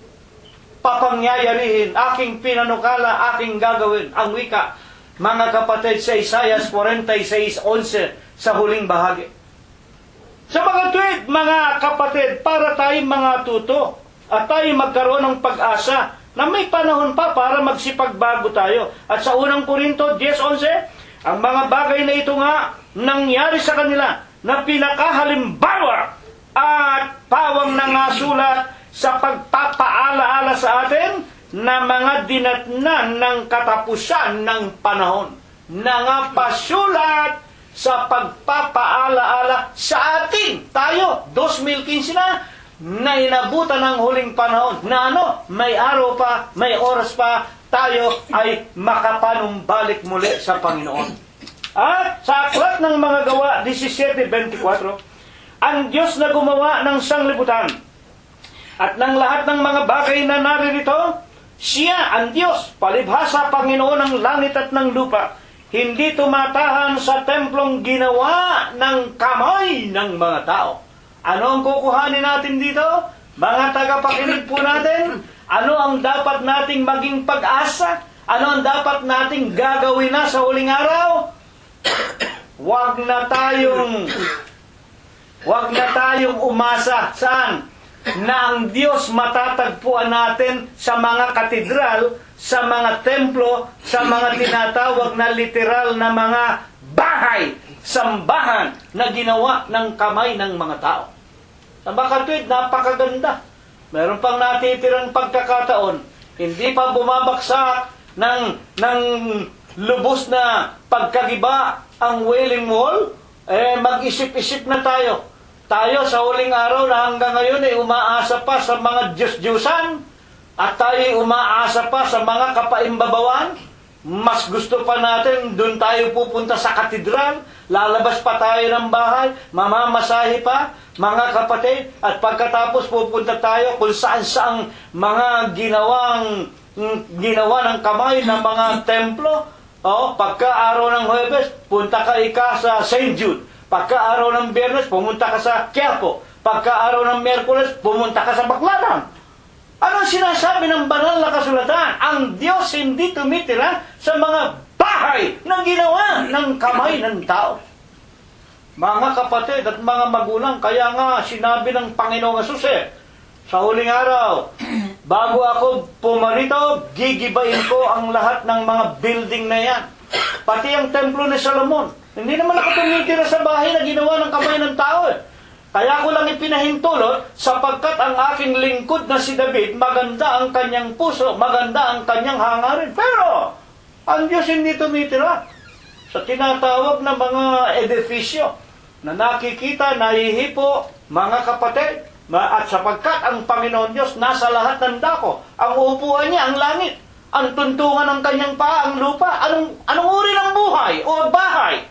papangyayarihin, aking pinanukala, aking gagawin. Ang wika, mga kapatid, sa Isaiah 46:11 sa huling bahagi. Sa mga tuwid, mga kapatid, para tayo mga tuto at tayo magkaroon ng pag-asa na may panahon pa para magsipagbago tayo. At sa unang Korinto 10:11, ang mga bagay na ito nga nangyari sa kanila na pinakahalimbawa at pawang nangasulat sa pagpapaalaala sa atin na mga dinatnan ng katapusan ng panahon. Nangapasulat sa pagpapaalaala sa atin. Tayo, 2015 na inabutan ng huling panahon na may araw pa, may oras pa, tayo ay makapanumbalik muli sa Panginoon. At sa aklat ng mga gawa 17:24, ang Diyos na gumawa ng sanglibutan at ng lahat ng mga bagay na naririto, siya ang Diyos, palibhasa Panginoon ng langit at ng lupa, hindi tumatahan sa templong ginawa ng kamay ng mga tao. Ano ang kukuhanin natin dito? Mga tagapakinig po natin, ano ang dapat nating maging pag-asa? Ano ang dapat nating gagawin na sa huling araw? Huwag na tayong umasa. Saan? Na ang Diyos matatagpuan natin sa mga katedral, sa mga templo, sa mga tinatawag na literal na mga bahay, sambahan na ginawa ng kamay ng mga tao. Sa bakatwid, napakaganda. Meron pang natitirang pagkakataon, hindi pa bumabaksak ng lubos na pagkagiba ang wailing wall, mag-isip-isip na tayo. Tayo sa huling araw na hanggang ngayon ay umaasa pa sa mga Diyos-Diyusan, at tayo umaasa pa sa mga kapaimbabawan. Mas gusto pa natin, doon tayo pupunta sa katedral, lalabas pa tayo ng bahay, mamamasahe pa, mga kapatid, at pagkatapos pupunta tayo kung saan-saang mga ginawa ng kamay ng mga templo. Pagka araw ng Huwebes, punta ka sa St. Jude. Pagka araw ng Biyernes, pumunta ka sa Quiapo. Pagka araw ng Miyerkules, pumunta ka sa Baclaran. Ano sinasabi ng banal na kasulatan? Ang Diyos hindi tumitira sa mga bahay na ginawa ng kamay ng tao. Mga kapatid at mga magulang, kaya nga sinabi ng Panginoong Hesus sa huling araw, bago ako pumarito, gigibain ko ang lahat ng mga building na yan. Pati ang templo ni Solomon. Hindi naman ako tumitira sa bahay na ginawa ng kamay ng tao. Kaya ko lang ipinahintulot sapagkat ang aking lingkod na si David, maganda ang kanyang puso, maganda ang kanyang hangarin. Pero, ang Diyos hindi tumitira sa tinatawag na mga edifisyo na nakikita, nahihipo, mga kapatid. At sapagkat ang Panginoon Diyos nasa lahat ng dako, ang upuan niya, ang langit, ang tuntungan ng kanyang paa, ang lupa, anong uri ng buhay o bahay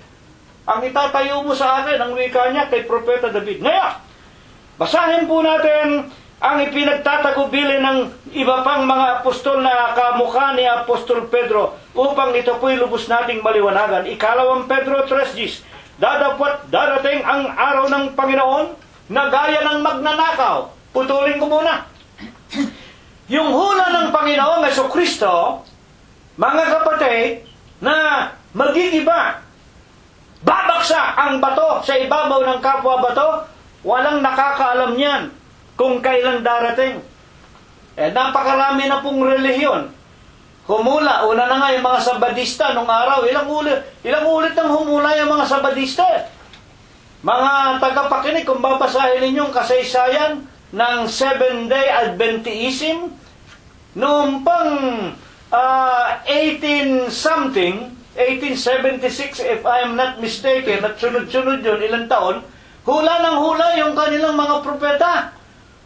ang itatayo mo sa akin, ang wika niya kay Propeta David. Ngayon, basahin po natin ang ipinagtatagubili ng iba pang mga apostol na kamukha ni Apostol Pedro upang ito po'y lubos nating maliwanagan. Ikalawang Pedro 3:10, darating ang araw ng Panginoon na gaya ng magnanakaw. Putulin ko muna. Yung hula ng Panginoong Jesucristo, mga kapatid, na magigiba, babaksak ang bato sa ibabaw ng kapwa bato, walang nakakaalam niyan kung kailan darating. Napakarami na pong relihiyon. Humula, una na nga yung mga Sabadista nung araw. Ilang ulit nang humula yung mga Sabadista. Mga tagapakinig, kung babasahin ninyong kasaysayan ng 7-day Adventism, noong pang 1876, if I am not mistaken, at sunod-sunod yun, ilang taon, hula ng hula yung kanilang mga propeta.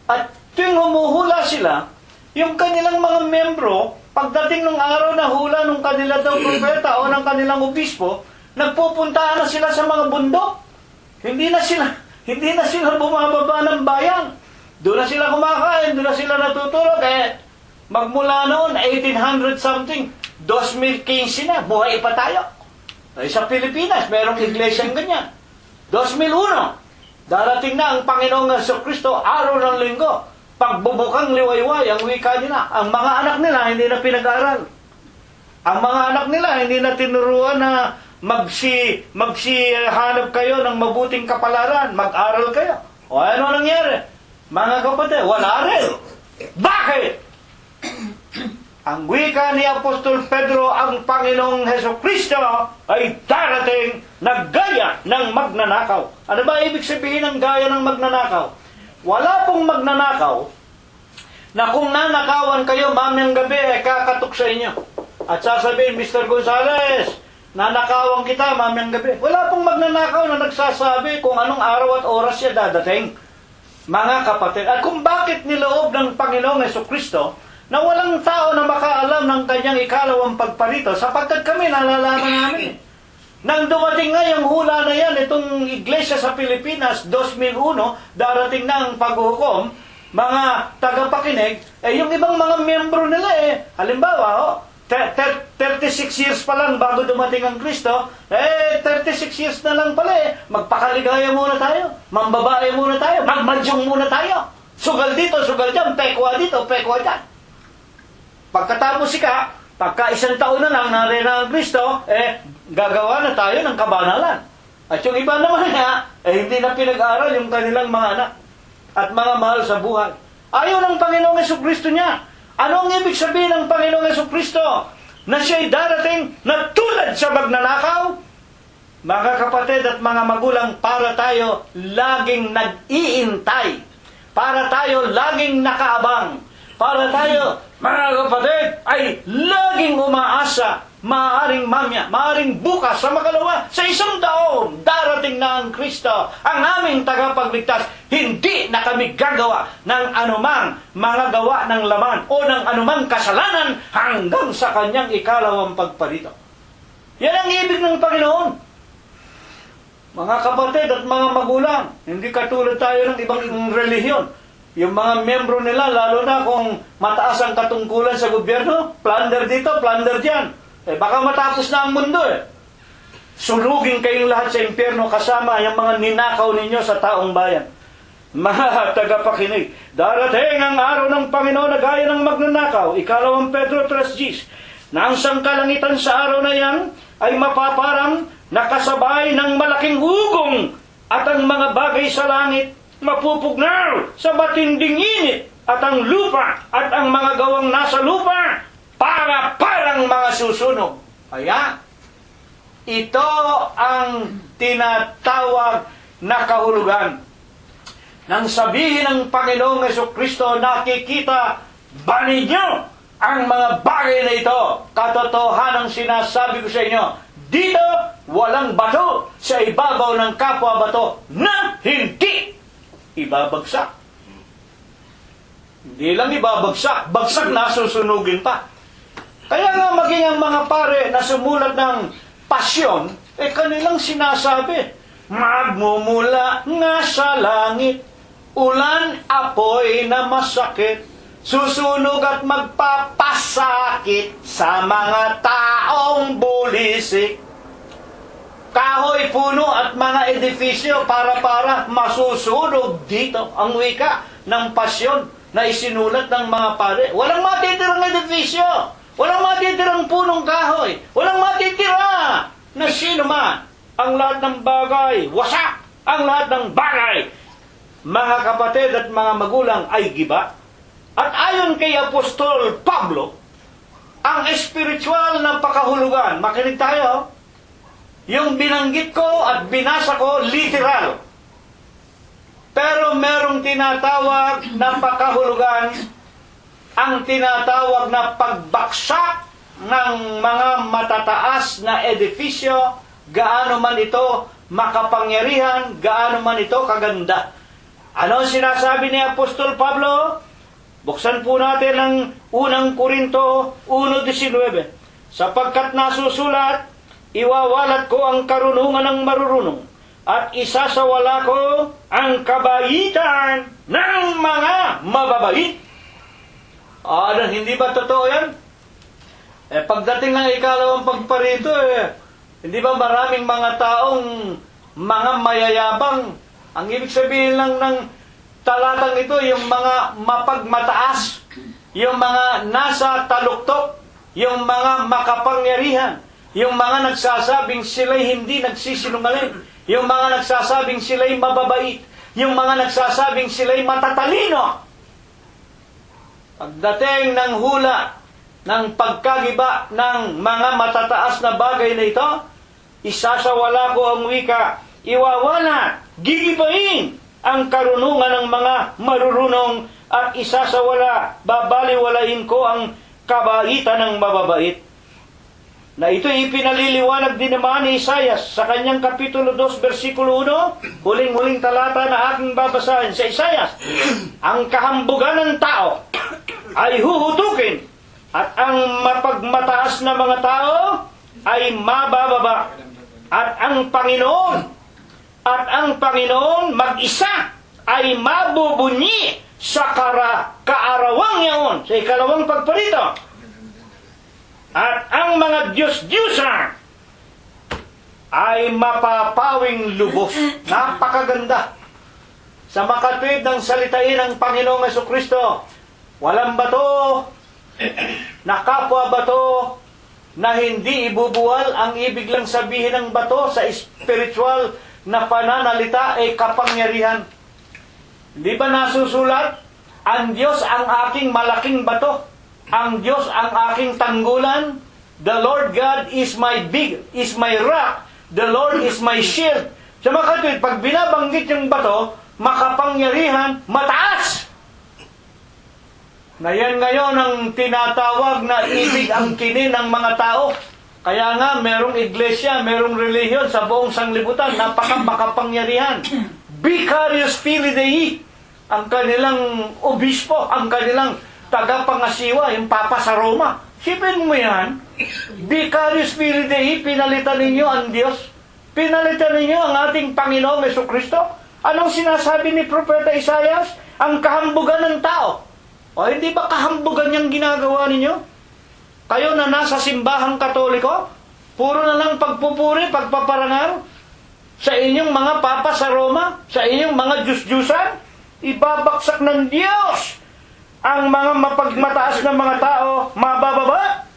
At tuwing humuhula sila, yung kanilang mga membro, pagdating ng araw na hula ng kanila daw propeta o ng kanilang obispo, nagpupuntaan na sila sa mga bundok. Hindi na sila bumababa ng bayan. Doon na sila kumakain, doon na sila natutulog. Magmula noon, 1800 something, 2015 na, buhay pa tayo. Sa Pilipinas, merong iglesyang ganyan. 2001, darating na ang Panginoong Jesucristo, araw ng linggo. Pagbubukang liwayway, ang wika nila. Ang mga anak nila, hindi na pinag-aral. Ang mga anak nila, hindi na tinuruan na magsihanap kayo ng mabuting kapalaran. Mag-aral kayo. O ano nangyari? Mga kapatid, wala rin. Bakit? Ang wika ni Apostol Pedro, ang Panginoong Jesucristo ay darating na gaya ng magnanakaw. Ano ba ibig sabihin ng gaya ng magnanakaw? Wala pong magnanakaw na kung nanakawan kayo mamayang gabi ay kakatok sa inyo. At sasabihin, Mr. Gonzales, nanakawan kita mamayang gabi. Wala pong magnanakaw na nagsasabi kung anong araw at oras siya dadating. Mga kapatid, at kung bakit niloob ng Panginoong Jesucristo na walang tao na makaalam ng kanyang ikalawang pagparito, sapagkat kami nalalaman namin. Nang dumating nga yung hula na yan, itong iglesia sa Pilipinas, 2001, darating na ang paghukom, mga tagapakinig, yung ibang mga miyembro nila halimbawa, 36 years pa lang bago dumating ang Kristo, 36 years na lang pala magpakaligaya muna tayo, mambabae muna tayo, magmadyong muna tayo, sugal dito, sugal dyan, pekwa dito, pekwa dyan. Pagkatapos pagka isang taon na lang narin ang Kristo, gagawa na tayo ng kabanalan. At yung iba naman hindi na pinag-aral yung kanilang mga anak at mga mahal sa buhay. Ayaw ng Panginoong Jesucristo niya. Ano ang ibig sabihin ng Panginoong Jesucristo? Na siya'y darating na tulad sa magnanakaw? Mga kapatid at mga magulang, para tayo laging nag-iintay. Para tayo laging nakaabang. Para tayo, mga kapatid, ay laging umaasa umasa, maaaring mamaya, maaaring bukas sa makalawa, sa 1 taon, darating na ang Kristo, ang aming tagapagligtas. Hindi na kami gagawa ng anumang mga gawa ng laman o ng anumang kasalanan hanggang sa kanyang ikalawang pagparito. Yan ang ibig ng Panginoon. Mga kapatid at mga magulang, hindi katulad tayo ng ibang relihiyon. Yung mga membro nila, lalo na kung mataas ang katungkulan sa gobyerno, plunder dito, plunder dyan. Baka matapos na ang mundo Sunugin kayong lahat sa impyerno kasama yung mga ninakaw ninyo sa taong bayan. Mga tagapakinig, darating ang araw ng Panginoon na gaya ng magnanakaw, 2 Pedro 3:10, na ang sangkalangitan sa araw na yan ay mapaparang nakasabay ng malaking ugong at ang mga bagay sa langit mapupugnaw sa matinding init at ang lupa at ang mga gawang nasa lupa parang mga susunog. Kaya, ito ang tinatawag na kahulugan. Nang sabihin ng Panginoong Jesucristo, nakikita ba ninyo ang mga bagay na ito? Katotohanan ang sinasabi ko sa inyo, dito walang bato sa ibabaw ng kapwa bato na hindi ibabagsak. Hindi lang ibabagsak, bagsak na susunugin pa. Kaya nga maging ang mga pare na sumulat ng pasyon, kanilang sinasabi, magmumula nga sa langit, ulan, apoy na masakit, susunog at magpapasakit sa mga taong bulisik. Kahoy, puno at mga edifisyo para masusunog dito. Ang wika ng pasyon na isinulat ng mga pare. Walang matitirang edifisyo. Walang matitirang punong kahoy. Walang matitira na sino man. Ang lahat ng bagay, wasak. Ang lahat ng bagay, mga kapatid at mga magulang, ay giba. At ayon kay Apostol Pablo, ang espiritual na pakahulugan, makinig tayo, yung binanggit ko at binasa ko, literal. Pero merong tinatawag na pakahulugan, ang tinatawag na pagbaksak ng mga matataas na edifisyo, gaano man ito makapangyarihan, gaano man ito kaganda. Ano ang sinasabi ni Apostol Pablo? Buksan po natin ang unang Korinto 1:19. Sapagkat nasusulat, iwawalat ko ang karunungan ng marurunong at isasawala ko ang kabaitan ng mga mababait. Hindi ba totoo yan? Pagdating ng ikalawang pagparito, hindi ba maraming mga taong mga mayayabang? Ang ibig sabihin lang ng talatang ito, yung mga mapagmataas, yung mga nasa taluktok, yung mga makapangyarihan, yung mga nagsasabing sila'y hindi nagsisinungaling, yung mga nagsasabing sila'y mababait, yung mga nagsasabing sila'y matatalino. Pagdating ng hula, ng pagkagiba ng mga matataas na bagay na ito, isasawala ko ang wika, iwawala, gigibain ang karunungan ng mga marurunong at isasawala, babaliwalain ko ang kabaitan ng mababait. Na ito ipinaliliwanag din naman ni Isaias sa kanyang Kapitulo 2, versikulo 1, huling-huling talata na aking babasahin sa Isaias. Ang kahambugan ng tao ay huhutukin at ang mapagmataas na mga tao ay mabababa. At ang Panginoon mag-isa ay mabubunyi sa kaarawang yaon, sa ikalawang pagparito. At ang mga Diyos-Diyosa ay mapapawing lubos. Napakaganda. Sa makatwid ng salitain ng Panginoong Jesucristo, walang bato, na kapwa bato, na hindi ibubuwal. Ang ibig lang sabihin ng bato sa spiritual na pananalita ay kapangyarihan. Di ba nasusulat? Ang Diyos ang aking malaking bato. Ang Diyos ang aking tanggulan. The Lord God is my rock. The Lord is my shield. Sa mga katwid, pag binabanggit yung bato, makapangyarihan, mataas. Na yan ngayon ang tinatawag na ibig ang kinin ng mga tao. Kaya nga, merong iglesia, merong relihiyon sa buong sanglibutan, napaka-makapangyarihan. Vicarious Filii Dei, ang kanilang obispo, ang kanilang tagapangasiwa, yung Papa sa Roma. Sipin mo yan, Vicarious Filii Dei, pinalitan ninyo ang Diyos. Pinalitan ninyo ang ating Panginoong Jesucristo. Anong sinasabi ni Propeta Isaias? Ang kahambugan ng tao. O hindi ba kahambugan yung ginagawa ninyo? Kayo na nasa simbahang Katoliko, puro na lang pagpupuri, pagpaparangal sa inyong mga papa sa Roma, sa inyong mga Diyos-Diyusan, ibabaksak ng Diyos ang mga mapagmataas na mga tao, mabababa.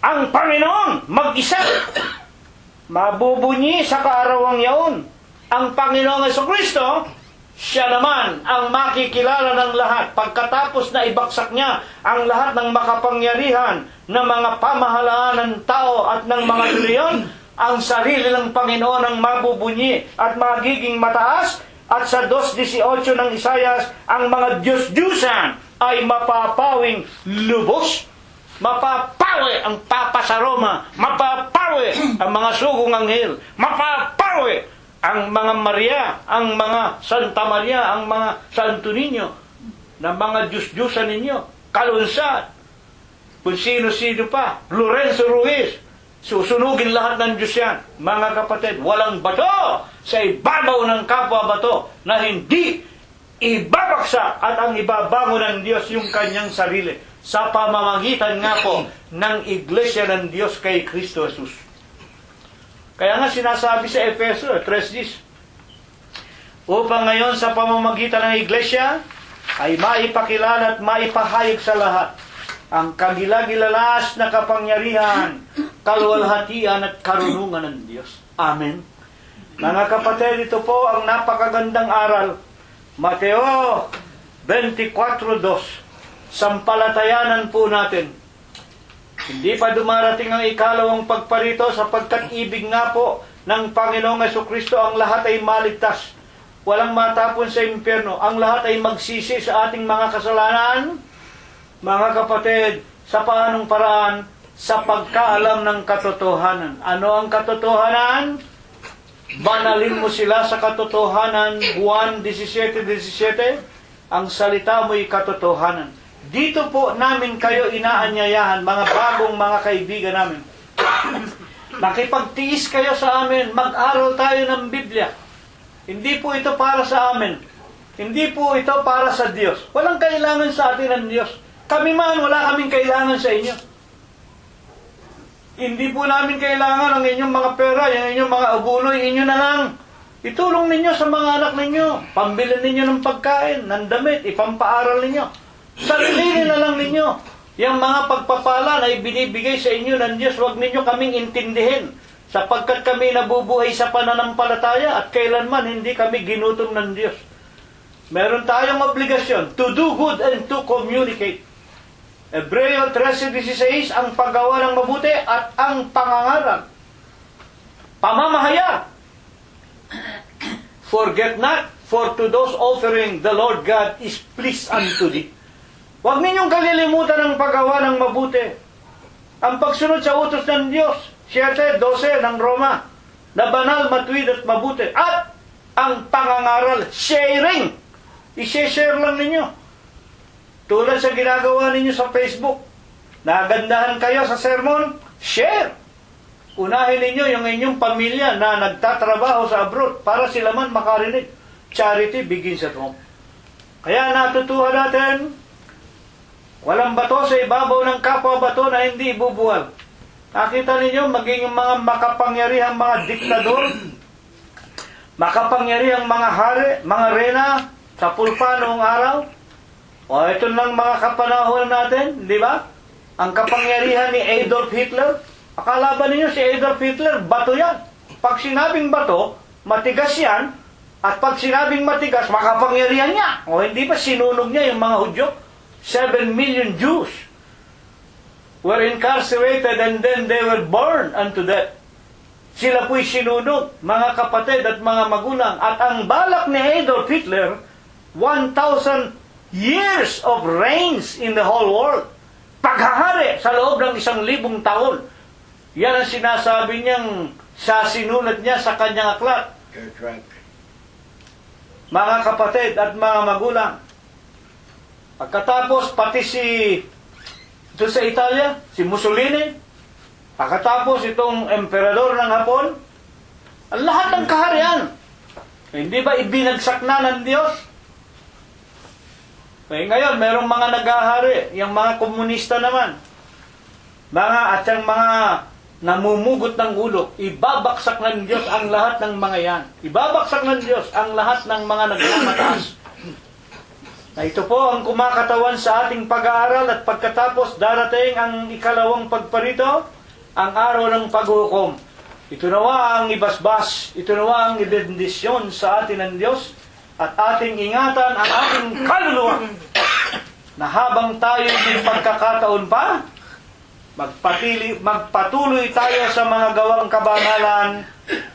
Ang Panginoon, mag-isa, mabubunyi sa kaarawang yaon. Ang Panginoong Jesucristo, siya naman ang makikilala ng lahat pagkatapos na ibaksak niya ang lahat ng makapangyarihan ng mga pamahalaan ng tao at ng mga reliyon. Ang sarili ng Panginoon ang mabubunyi at magiging mataas, at sa 2:18 ng Isaias, ang mga Diyos-Diyusan ay mapapawing lubos. Mapapawi ang Papa sa Roma, mapapawi ang mga sugong anghel, mapapawi ang mga Maria, ang mga Santa Maria, ang mga Santo Niño, na mga Diyos-Diyusan ninyo, kalunsad, kung sino-sino pa, Lorenzo Ruiz, susunugin lahat ng Diyos yan. Mga kapatid, walang bato sa ibabaw ng kapwa bato na hindi ibabaksak at ang ibabango ng Diyos yung kanyang sarili sa pamamagitan nga po ng Iglesia ng Diyos kay Kristo Jesus. Kaya nga sinasabi sa Efeso 3:10, upang ngayon sa pamamagitan ng Iglesia ay maipakilala at maipahayag sa lahat ang kagilagilalas na kapangyarihan, kaluwalhatian at karunungan ng Diyos. Amen. Mga kapatid, ito po ang napakagandang aral. Mateo 24:2. Sampalatayanan po natin. Hindi pa dumarating ang ikalawang pagparito sapagkat ibig nga po ng Panginoong Jesucristo ang lahat ay maligtas. Walang matapon sa impyerno. Ang lahat ay magsisi sa ating mga kasalanan. Mga kapatid, sa paanong paraan? Sa pagkaalam ng katotohanan. Ano ang katotohanan? Banalin mo sila sa katotohanan. Juan 17:17. Ang salita mo'y katotohanan. Dito po namin kayo inaanyayahan, mga bagong mga kaibigan namin. Nakipagtiis kayo sa amin, mag-aral tayo ng Biblia. Hindi po ito para sa amin. Hindi po ito para sa Diyos. Walang kailangan sa atin ng Diyos. Kami man, wala kaming kailangan sa inyo. Hindi po namin kailangan ang inyong mga pera, yung inyong mga abuloy, inyo na lang. Itulong ninyo sa mga anak ninyo. Pambilin ninyo ng pagkain, ng damit, ipampaaral ninyo. Sarili na lang ninyo. Yung mga pagpapala na ibinibigay sa inyo ng Diyos, huwag ninyo kaming intindihin. Sapagkat kami nabubuhay sa pananampalataya at kailanman hindi kami ginutom ng Diyos. Meron tayong obligasyon to do good and to communicate. Hebreo 13:16, ang paggawa ng mabuti at ang pangangaral. Pamamahayag. Forget not, for to those offering the Lord God is pleased unto thee. Huwag ninyong kalilimutan ang paggawa ng mabuti. Ang pagsunod sa utos ng Diyos, 7:12 ng Roma, na banal, matuwid at mabuti. At ang pangangaral, sharing. I-share lang ninyo. Tulad sa ginagawa ninyo sa Facebook. Nagandahan kayo sa sermon, share. Unahin ninyo yung inyong pamilya na nagtatrabaho sa abroad para sila man makarinig. Charity begins at home. Kaya natutuhan natin, walang bato sa ibabaw ng kapwa bato na hindi ibubuwal. Nakita ninyo, maging yung mga makapangyarihang mga diktador, makapangyarihang mga hari, mga rena, sa pulpa noong araw. O ito lang mga kapanahon natin, di ba? Ang kapangyarihan ni Adolf Hitler. Akala ba ninyo si Adolf Hitler, bato yan? Pag sinabing bato, matigas yan. At pag sinabing matigas, makapangyarihan niya. O hindi ba sinunog niya yung mga Hudyo? 7 million Jews were incarcerated and then they were burned unto death. Sila po'y sinunog, mga kapatid at mga magulang. At ang balak ni Adolf Hitler, 1,000 years of reigns in the whole world. Paghahari sa loob ng 1,000 taon. Yan ang sinasabi niyang sa sinulat niya sa kanyang aklat. Mga kapatid at mga magulang, pagkatapos pati ito sa Italia, si Mussolini, pagkatapos itong emperador ng Hapon, ang lahat ng kaharian, hindi ba ibinagsak na ng Diyos? Ngayon, merong mga naghahari, yung mga komunista naman, at yung mga namumugot ng ulo, ibabaksak ng Diyos ang lahat ng mga yan. Ibabaksak ng Diyos ang lahat ng mga nagmamataas. Na ito po ang kumakatawan sa ating pag-aaral at pagkatapos darating ang ikalawang pagparito, ang araw ng paghukom. Ito nawa ang ibasbas, ito nawa ang ibendisyon sa atin ng Diyos at ating ingatan ang ating kaluluwa na habang tayo may pagkakataon pa, magpatuloy tayo sa mga gawang kabanalan.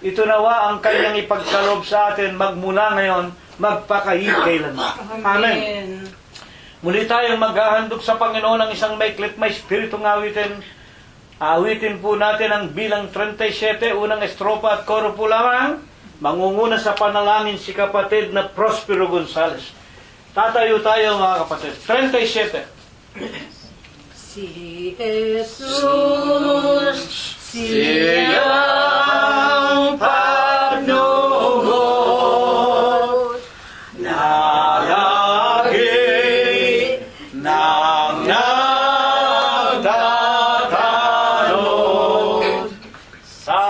Ito nawa ang kanyang ipagkaloob sa atin magmula ngayon, magpakahigkailanman. Amen. Muli tayong maghahandog sa Panginoon ng isang maiklit may spiritong awitin. Awitin po natin ang bilang 37, unang estropa at koro po lamang. Mangunguna sa panalangin si kapatid na Prospero Gonzales. Tatayo tayo mga kapatid. 37. Si Jesus, siyang pagnugot, Nalagi ng nagtatanong sa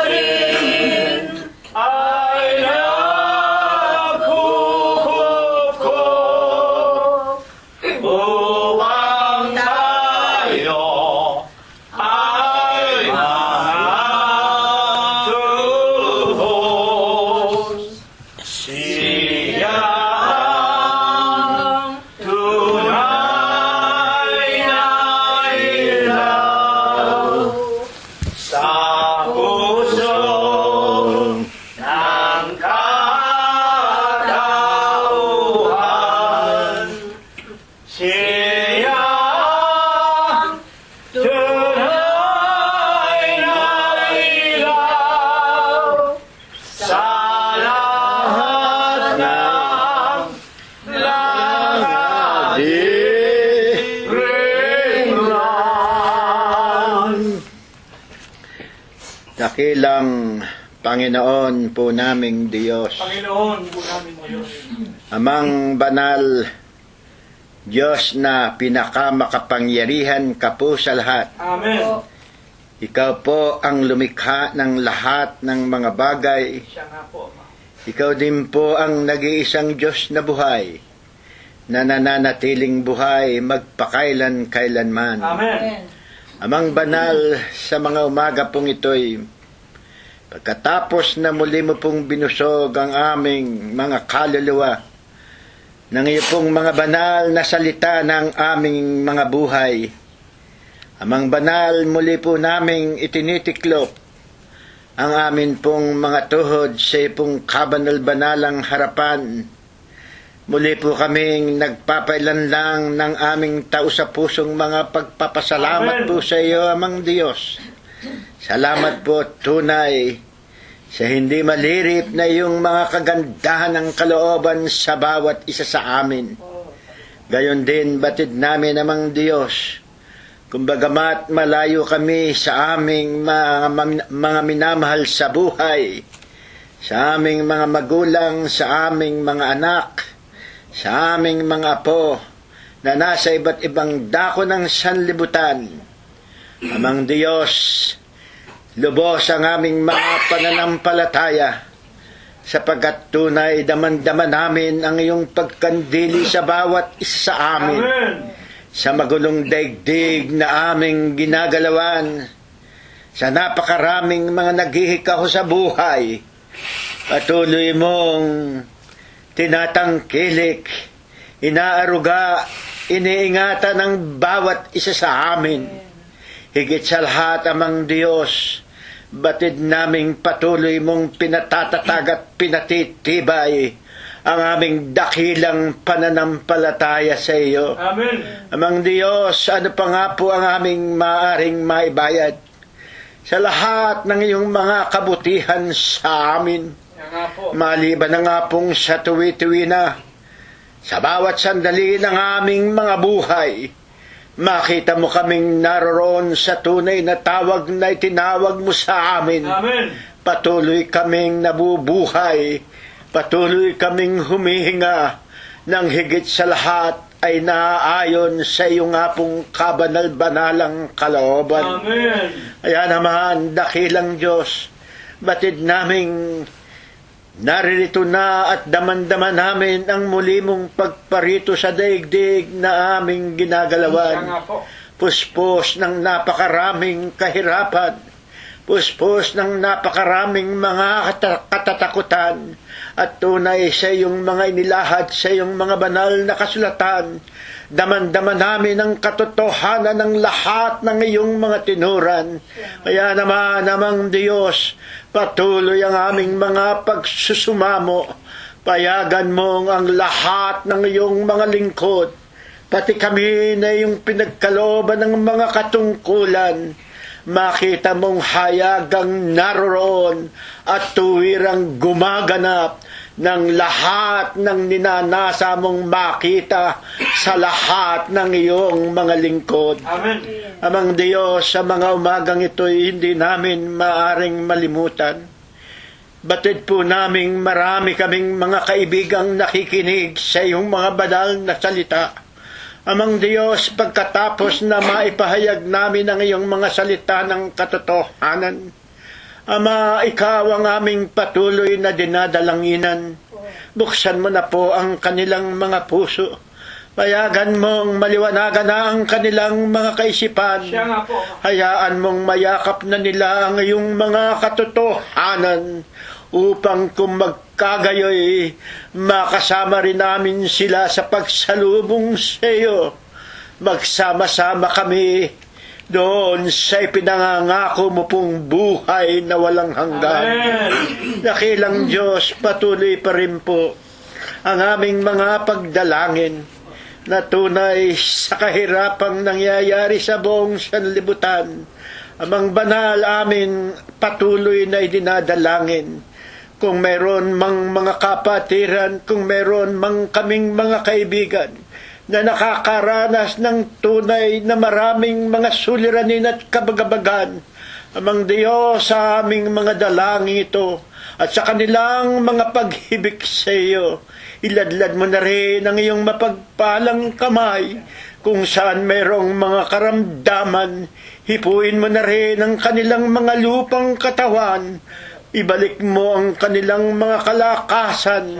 atin ay nagkukup upang tayo ay matubos. Siya ang tunay na ilaw sa puso ng katauhan. Siya ang tunay na ilaw sa lahat ng langadiriglan. Dakilang Panginoon po naming Diyos, Panginoon po namin mo Diyos. Amang banal, Diyos na pinakamakapangyarihan ka po sa lahat. Amen. Ikaw po ang lumikha ng lahat ng mga bagay. Siya nga po, Ama. Ikaw din po ang nag-iisang Diyos na buhay, na nananatiling buhay magpakailan-kailanman. Amen. Amang banal, sa mga umaga pong ito'y, pagkatapos na muli mo pong binusog ang aming mga kaluluwa, ng iyo pong mga banal na salita ng aming mga buhay, amang banal, muli po naming itinitiklop ang amin pong mga tuhod sa iyo pong kabanal-banalang harapan. Muli po kaming nagpapailanlang ng aming tao-sa-pusong mga pagpapasalamat Amen. po sa iyo, amang Diyos. Salamat po tunay sa hindi malirip na iyong mga kagandahan ng kalooban sa bawat isa sa amin. Gayon din batid namin amang Diyos, kung bagamat malayo kami sa aming mga minamahal sa buhay, sa aming mga magulang, sa aming mga anak, sa aming mga apo, na nasa iba't ibang dako ng sanlibutan. Amang Diyos, lubos ang aming mga pananampalataya, sapagkat tunay daman-dama namin ang iyong pagkandili sa bawat isa sa amin. Amen. Sa magulong daigdig na aming ginagalawan, sa napakaraming mga naghihikaw sa buhay, patuloy mong tinatangkilik, inaaruga, iniingatan ang bawat isa sa amin. Higit sa lahat, amang Diyos, batid naming patuloy mong pinatatatag at pinatitibay ang aming dakilang pananampalataya sa iyo. Amen. Amang Diyos, ano pa nga po ang aming maaring maibayad sa lahat ng iyong mga kabutihan sa amin, Yan nga po. maliban na nga pong sa tuwi-tuwi na, sa bawat sandali ng aming mga buhay, makita mo kaming naroroon sa tunay na tawag na itinawag mo sa amin. Amen. Patuloy kaming nabubuhay, patuloy kaming humihinga, ng higit sa lahat ay naaayon sa iyong nga pong kabanal-banalang kalooban. Amen. Kaya naman, dakilang Diyos, batid naming naririto na at daman-daman namin ang muli mong pagparito sa daigdig na aming Yan ginagalawan. nga po. Puspos ng napakaraming kahirapan, puspos ng napakaraming mga katatakutan, at tunay sa iyong mga inilahad sa iyong mga banal na kasulatan. Daman-daman namin ang katotohanan ng lahat ng iyong mga tinuran. Kaya naman, namang Diyos, patuloy ang aming mga pagsusumamo. Payagan mong ang lahat ng iyong mga lingkod, pati kami na iyong pinagkalooban ng mga katungkulan, makita mong hayagang naroroon at tuwirang gumaganap ng lahat ng ninanasa mong makita sa lahat ng iyong mga lingkod. Amen. Amang Diyos, sa mga umagang ito'y hindi namin maaring malimutan. Batid po naming marami kaming mga kaibigang nakikinig sa iyong mga banal na salita. Amang Diyos, pagkatapos na maipahayag namin ang iyong mga salita ng katotohanan, Ama, ikaw ang aming patuloy na dinadalanginan. Buksan mo na po ang kanilang mga puso. Payagan mong maliwanagan na ang kanilang mga kaisipan. Siya nga po. Hayaan mong mayakap na nila ang iyong mga katotohanan upang kung magkagayoy, makasama rin namin sila sa pagsalubong sa iyo. Magsama-sama kami doon sa ipinangangako mo pong buhay na walang hanggan. Amen. Dakilang Diyos, patuloy pa rin po ang aming mga pagdalangin na tunay sa kahirapang nangyayari sa buong sanlibutan. Amang banal amin patuloy na idinadalangin. Kung mayroon mang mga kapatiran, kung mayroon mang kaming mga kaibigan na nakakaranas ng tunay na maraming mga suliranin at kabagabagan, amang Diyos, sa aming mga dalangin ito at sa kanilang mga paghibik sa iyo, iladlad mo na rin ang iyong mapagpalang kamay. Kung saan mayroong mga karamdaman, hipuin mo na rin ang kanilang mga lupang katawan. Ibalik mo ang kanilang mga kalakasan.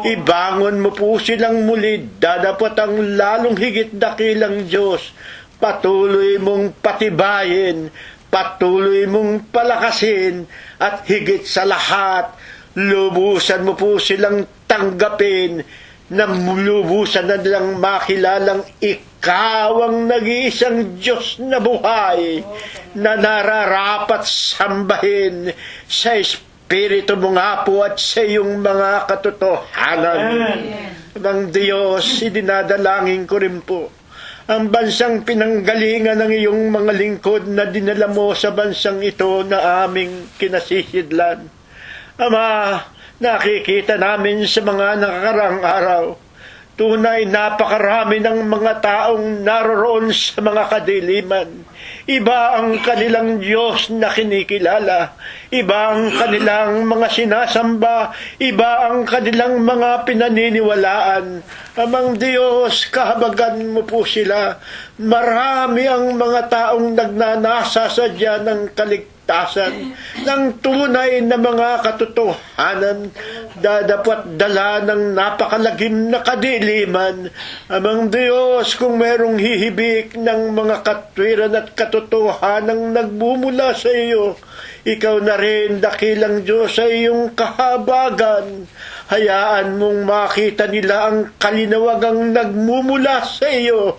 Ibangon mo po silang muli. Dadapat ang lalong higit dakilang Diyos. Patuloy mong patibayin, patuloy mong palakasin, at higit sa lahat, lubusan mo po silang tanggapin, na lubusan na nilang makilalang ikaw ang nag-iisang Diyos na buhay, na nararapat sambahin sa Espiritu mo nga po at sa iyong mga katotohanan. Ang Diyos, idinadalangin ko rin po ang bansang pinanggalingan ng iyong mga lingkod na dinala mo sa bansang ito na aming kinasisidlan. Ama, nakikita namin sa mga nakakaraang araw, tunay napakarami ng mga taong naroroon sa mga kadiliman. Iba ang kanilang Diyos na kinikilala, iba ang kanilang mga sinasamba, iba ang kanilang mga pinaniniwalaan. Amang Diyos, kahabagan mo po sila. Marami ang mga taong nagnanasa sa diyan ng kaligtasan, ng tunay na mga katotohanan, dadapat dala ng napakalagim na kadiliman. Amang Diyos, kung merong hihibik ng mga katwiran at katotohanang nagbumula sa iyo, ikaw na rin, dakilang Diyos, sa iyong kahabagan. Hayaan mong makita nila ang kalinawagang nagmumula sa iyo,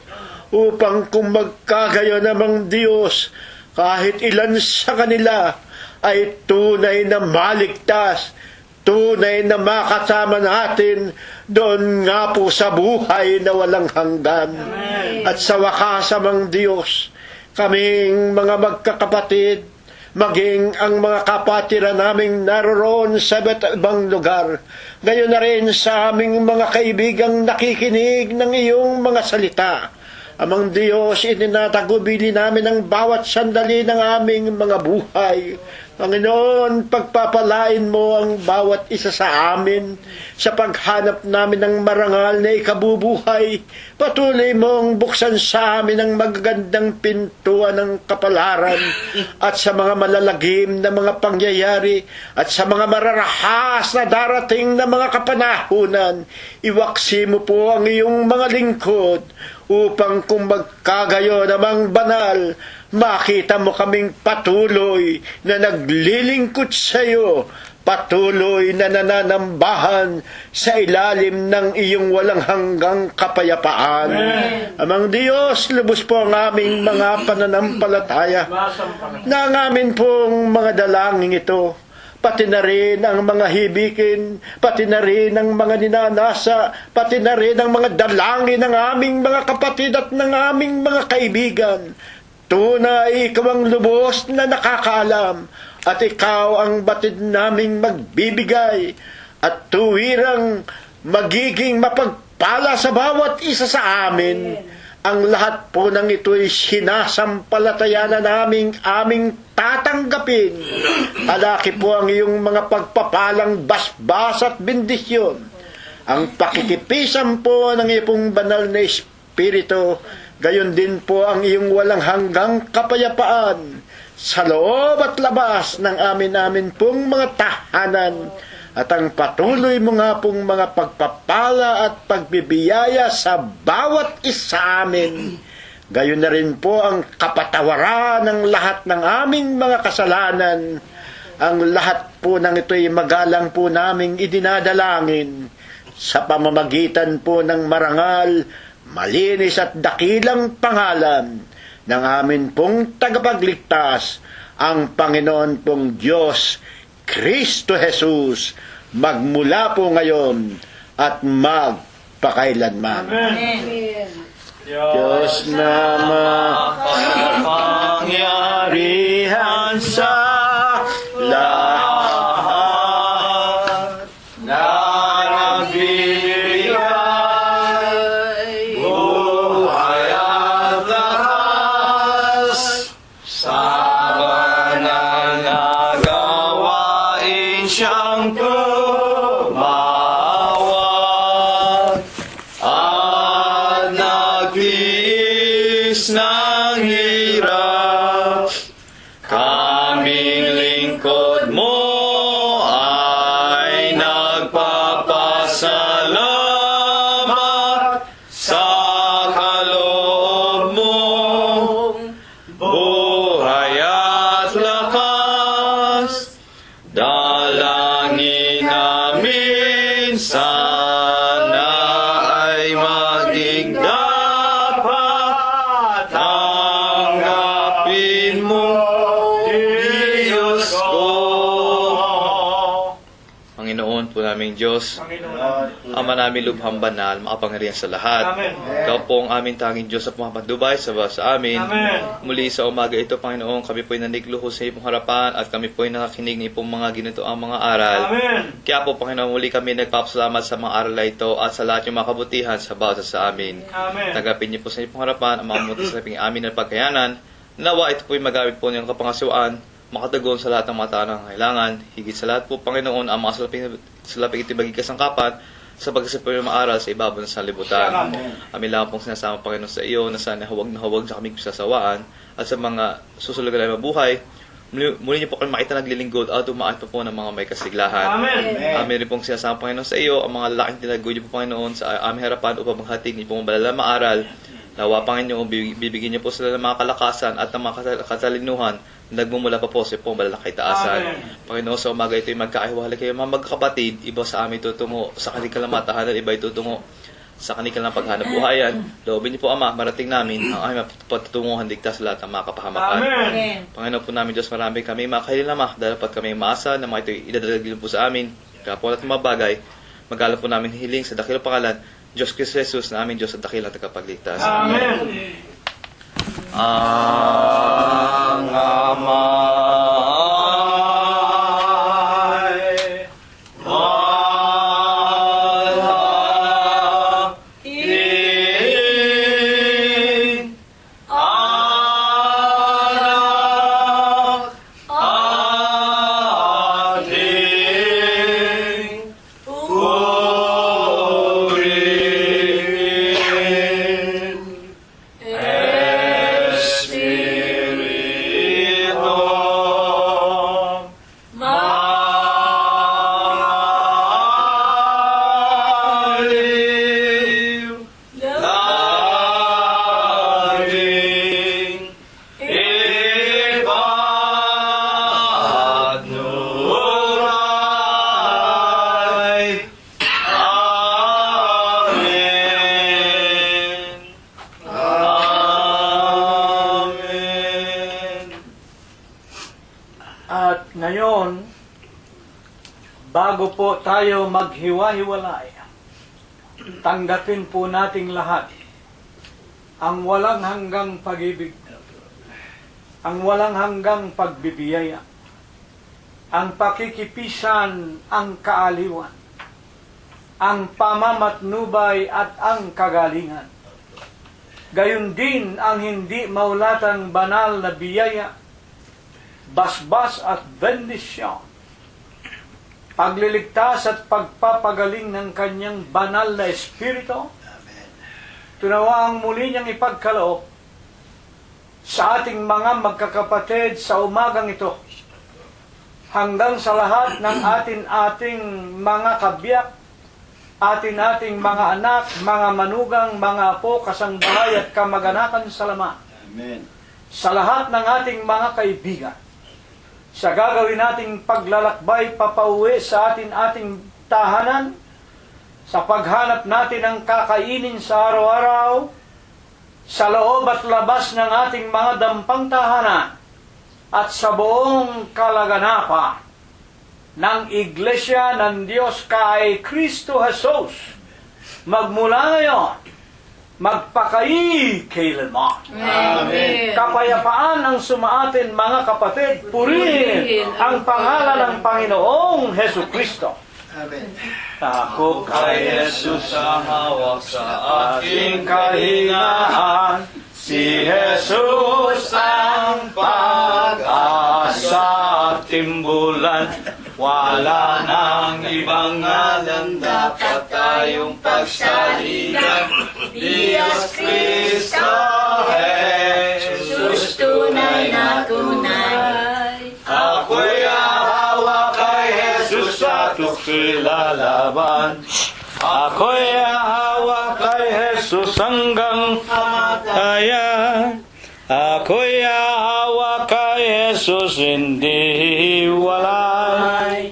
upang kung magkagayon namang Diyos, kahit ilan sa kanila ay tunay na maligtas, tunay na makasama natin doon nga po sa buhay na walang hanggan. At sa wakas, Amang Diyos, kaming mga magkakapatid, maging ang mga kapatiran naming naroroon sa iba't ibang lugar, gayon na rin sa aming mga kaibigang nakikinig ng iyong mga salita. Amang Diyos, itinatagubili namin ang bawat sandali ng aming mga buhay. Panginoon, pagpapalain mo ang bawat isa sa amin sa paghanap namin ng marangal na ikabubuhay. Patuloy mong buksan sa amin ang magagandang pintuan ng kapalaran at sa mga malalagim na mga pangyayari at sa mga mararahas na darating na mga kapanahunan. Iwaksi mo po ang iyong mga lingkod upang kung magkagayon namang banal, makita mo kaming patuloy na naglilingkod sa iyo, patuloy na nananambahan sa ilalim ng iyong walang hanggang kapayapaan. Amang Diyos, lubos po ang aming mga pananampalataya na ang amin pong mga dalangin ito, pati na rin ang mga hibikin, pati na rin ang mga ninanasa, pati na rin ang mga dalangin ng aming mga kapatid at ng aming mga kaibigan. Tunay, ikaw ang lubos na nakakaalam at ikaw ang batid naming magbibigay at tuwirang magiging mapagpala sa bawat isa sa amin. Ang lahat po ng ito'y sinasampalataya na aming tatanggapin. Alaki po ang iyong mga pagpapalang basbas at bendisyon. Ang pakikipisan po ng iyong banal na Espiritu, gayon din po ang iyong walang hanggang kapayapaan sa loob at labas ng amin pong mga tahanan. At ang patuloy mo nga pong mga pagpapala at pagbibiyaya sa bawat isa amin. Gayon na rin po ang kapatawaran ng lahat ng aming mga kasalanan. Ang lahat po ng ito'y magalang po naming idinadalangin sa pamamagitan po ng marangal, malinis at dakilang pangalan ng amin pong tagapagligtas, ang Panginoon pong Diyos, Kristo Jesus, magmula po ngayon at magpakailanman. Amen. Diyos na makapangyarihan sa lahat na nagbibigay buhay at lakas sa banal na gawain siyang tumawag at nagtiis ng hirap. Kaming lingkod mo ay nagpapasalamat sa kaloob mong buhay at lakas. Dalangin namin sana ay maging dapat tanggapin mo, Diyos ko. Panginoon po naming Diyos, Ama namin lubhang banal, makapangyarihan sa lahat. Amen. Ikaw po ang aming tanging Diyos at pumapatnubay sa bawat sa amin. Amen. Muli sa umaga ito, Panginoon, kami po'y nanikluho sa iyong harapan at kami po'y nakakinig ng ipong mga ginito ang mga aral. Amen. Kaya po, Panginoon, muli kami nagpapasalamat sa mga aral na ito at sa lahat yung mga kabutihan sa bawat sa amin. Amen. Tanggapin niyo po sa iyong harapan ang mga muti sa amin ng pagkayanan. Nawa ito po'y magamit po niyong kapangasuan, makatagon sa lahat ng mga tao ng kailangan. Higit sa lahat po, Panginoon, ang mga salaping ito baging kasangkapan sa pagkasipon ng mga aral sa ibabaw ng sanlibutan. Amin lang pong sinasama, Panginoon, sa iyo na sana huwag sa kaming sasawaan at sa mga susulugan na mabuhay. Muli niyo po kami makita naglilingkod at umaat pa po ng mga may kasiglahan. Amen. Amin rin pong sinasama, Panginoon, sa iyo ang mga lalaking tinagoy niyo po, Panginoon, sa aming harapan upang maghatid niyo po ang banal na maaral. Nawa, Panginoon, bibigyan niyo po sila ng mga kalakasan at ng mga katalinuhan na nagmumula pa po sa pong malalaki taasan. Amen. Panginoon, sa umaga ito'y magkakahiwalay kayo mga magkakapatid, iba sa amin tutungo sa kanilang kalamatahan at iba tutungo sa kanilang paghanap buhayan. Loobin niyo po, Ama, marating namin ang aming patutunguhan ligtas sa lahat ng mga kapahamakan. Amen. Panginoon po namin Diyos, marami kami makahilin, Ama, dahil pat kami maasa na mga ito'y idadagilin po sa amin. Kaya po natin mga bagay, mag-alap po namin hiling sa dakilang pangalan, Diyos Kristo Jesus na aming Diyos at dakilang tagapagligtas. Amen. Ang Ama At ngayon, bago po tayo maghiwa-hiwalay, tanggapin po nating lahat ang walang hanggang pag-ibig, ang walang hanggang pagbibiyaya, ang pakikipisan, ang kaaliwan, ang pamamatnubay at ang kagalingan. Gayon din ang hindi maulatang banal na biyaya, basbas at bendisyon, pagliligtas at pagpapagaling ng kanyang banal na espiritu, tunawaang muli niyang ipagkaloob sa ating mga magkakapatid sa umagang ito, hanggang sa lahat ng ating mga kabiyak, ating mga anak, mga manugang, mga apo, kasangbahay at kamag-anakan sa Laman. Amen. Sa lahat ng ating mga kaibigan, sa gagawin nating paglalakbay papauwi sa ating tahanan, sa paghanap natin ng kakainin sa araw-araw, sa loob at labas ng ating mga dampang tahanan, at sa buong kalaganapan ng Iglesia ng Diyos kay Kristo Jesus, magmula ngayon, magpakailanman. Amen. Kapayapaan ang sumaatin, mga kapatid. Purihin ang pangalan ng Panginoong Hesus Kristo. Amen. Ako kay Jesus ang hawak sa aking kahingaan, si Jesus ang pag-asa at timbulan. Wala nang ibang ngalan dapat tayong pagsaligan. Diyos Kristo, Jesus, tunay na tunay. Ako'y hawak kay Jesus at ako'y lalaban. Ako'y hawak kay Jesus hanggang kamatayan. Ako'y hawak kay Jesus, hindi hiwalay.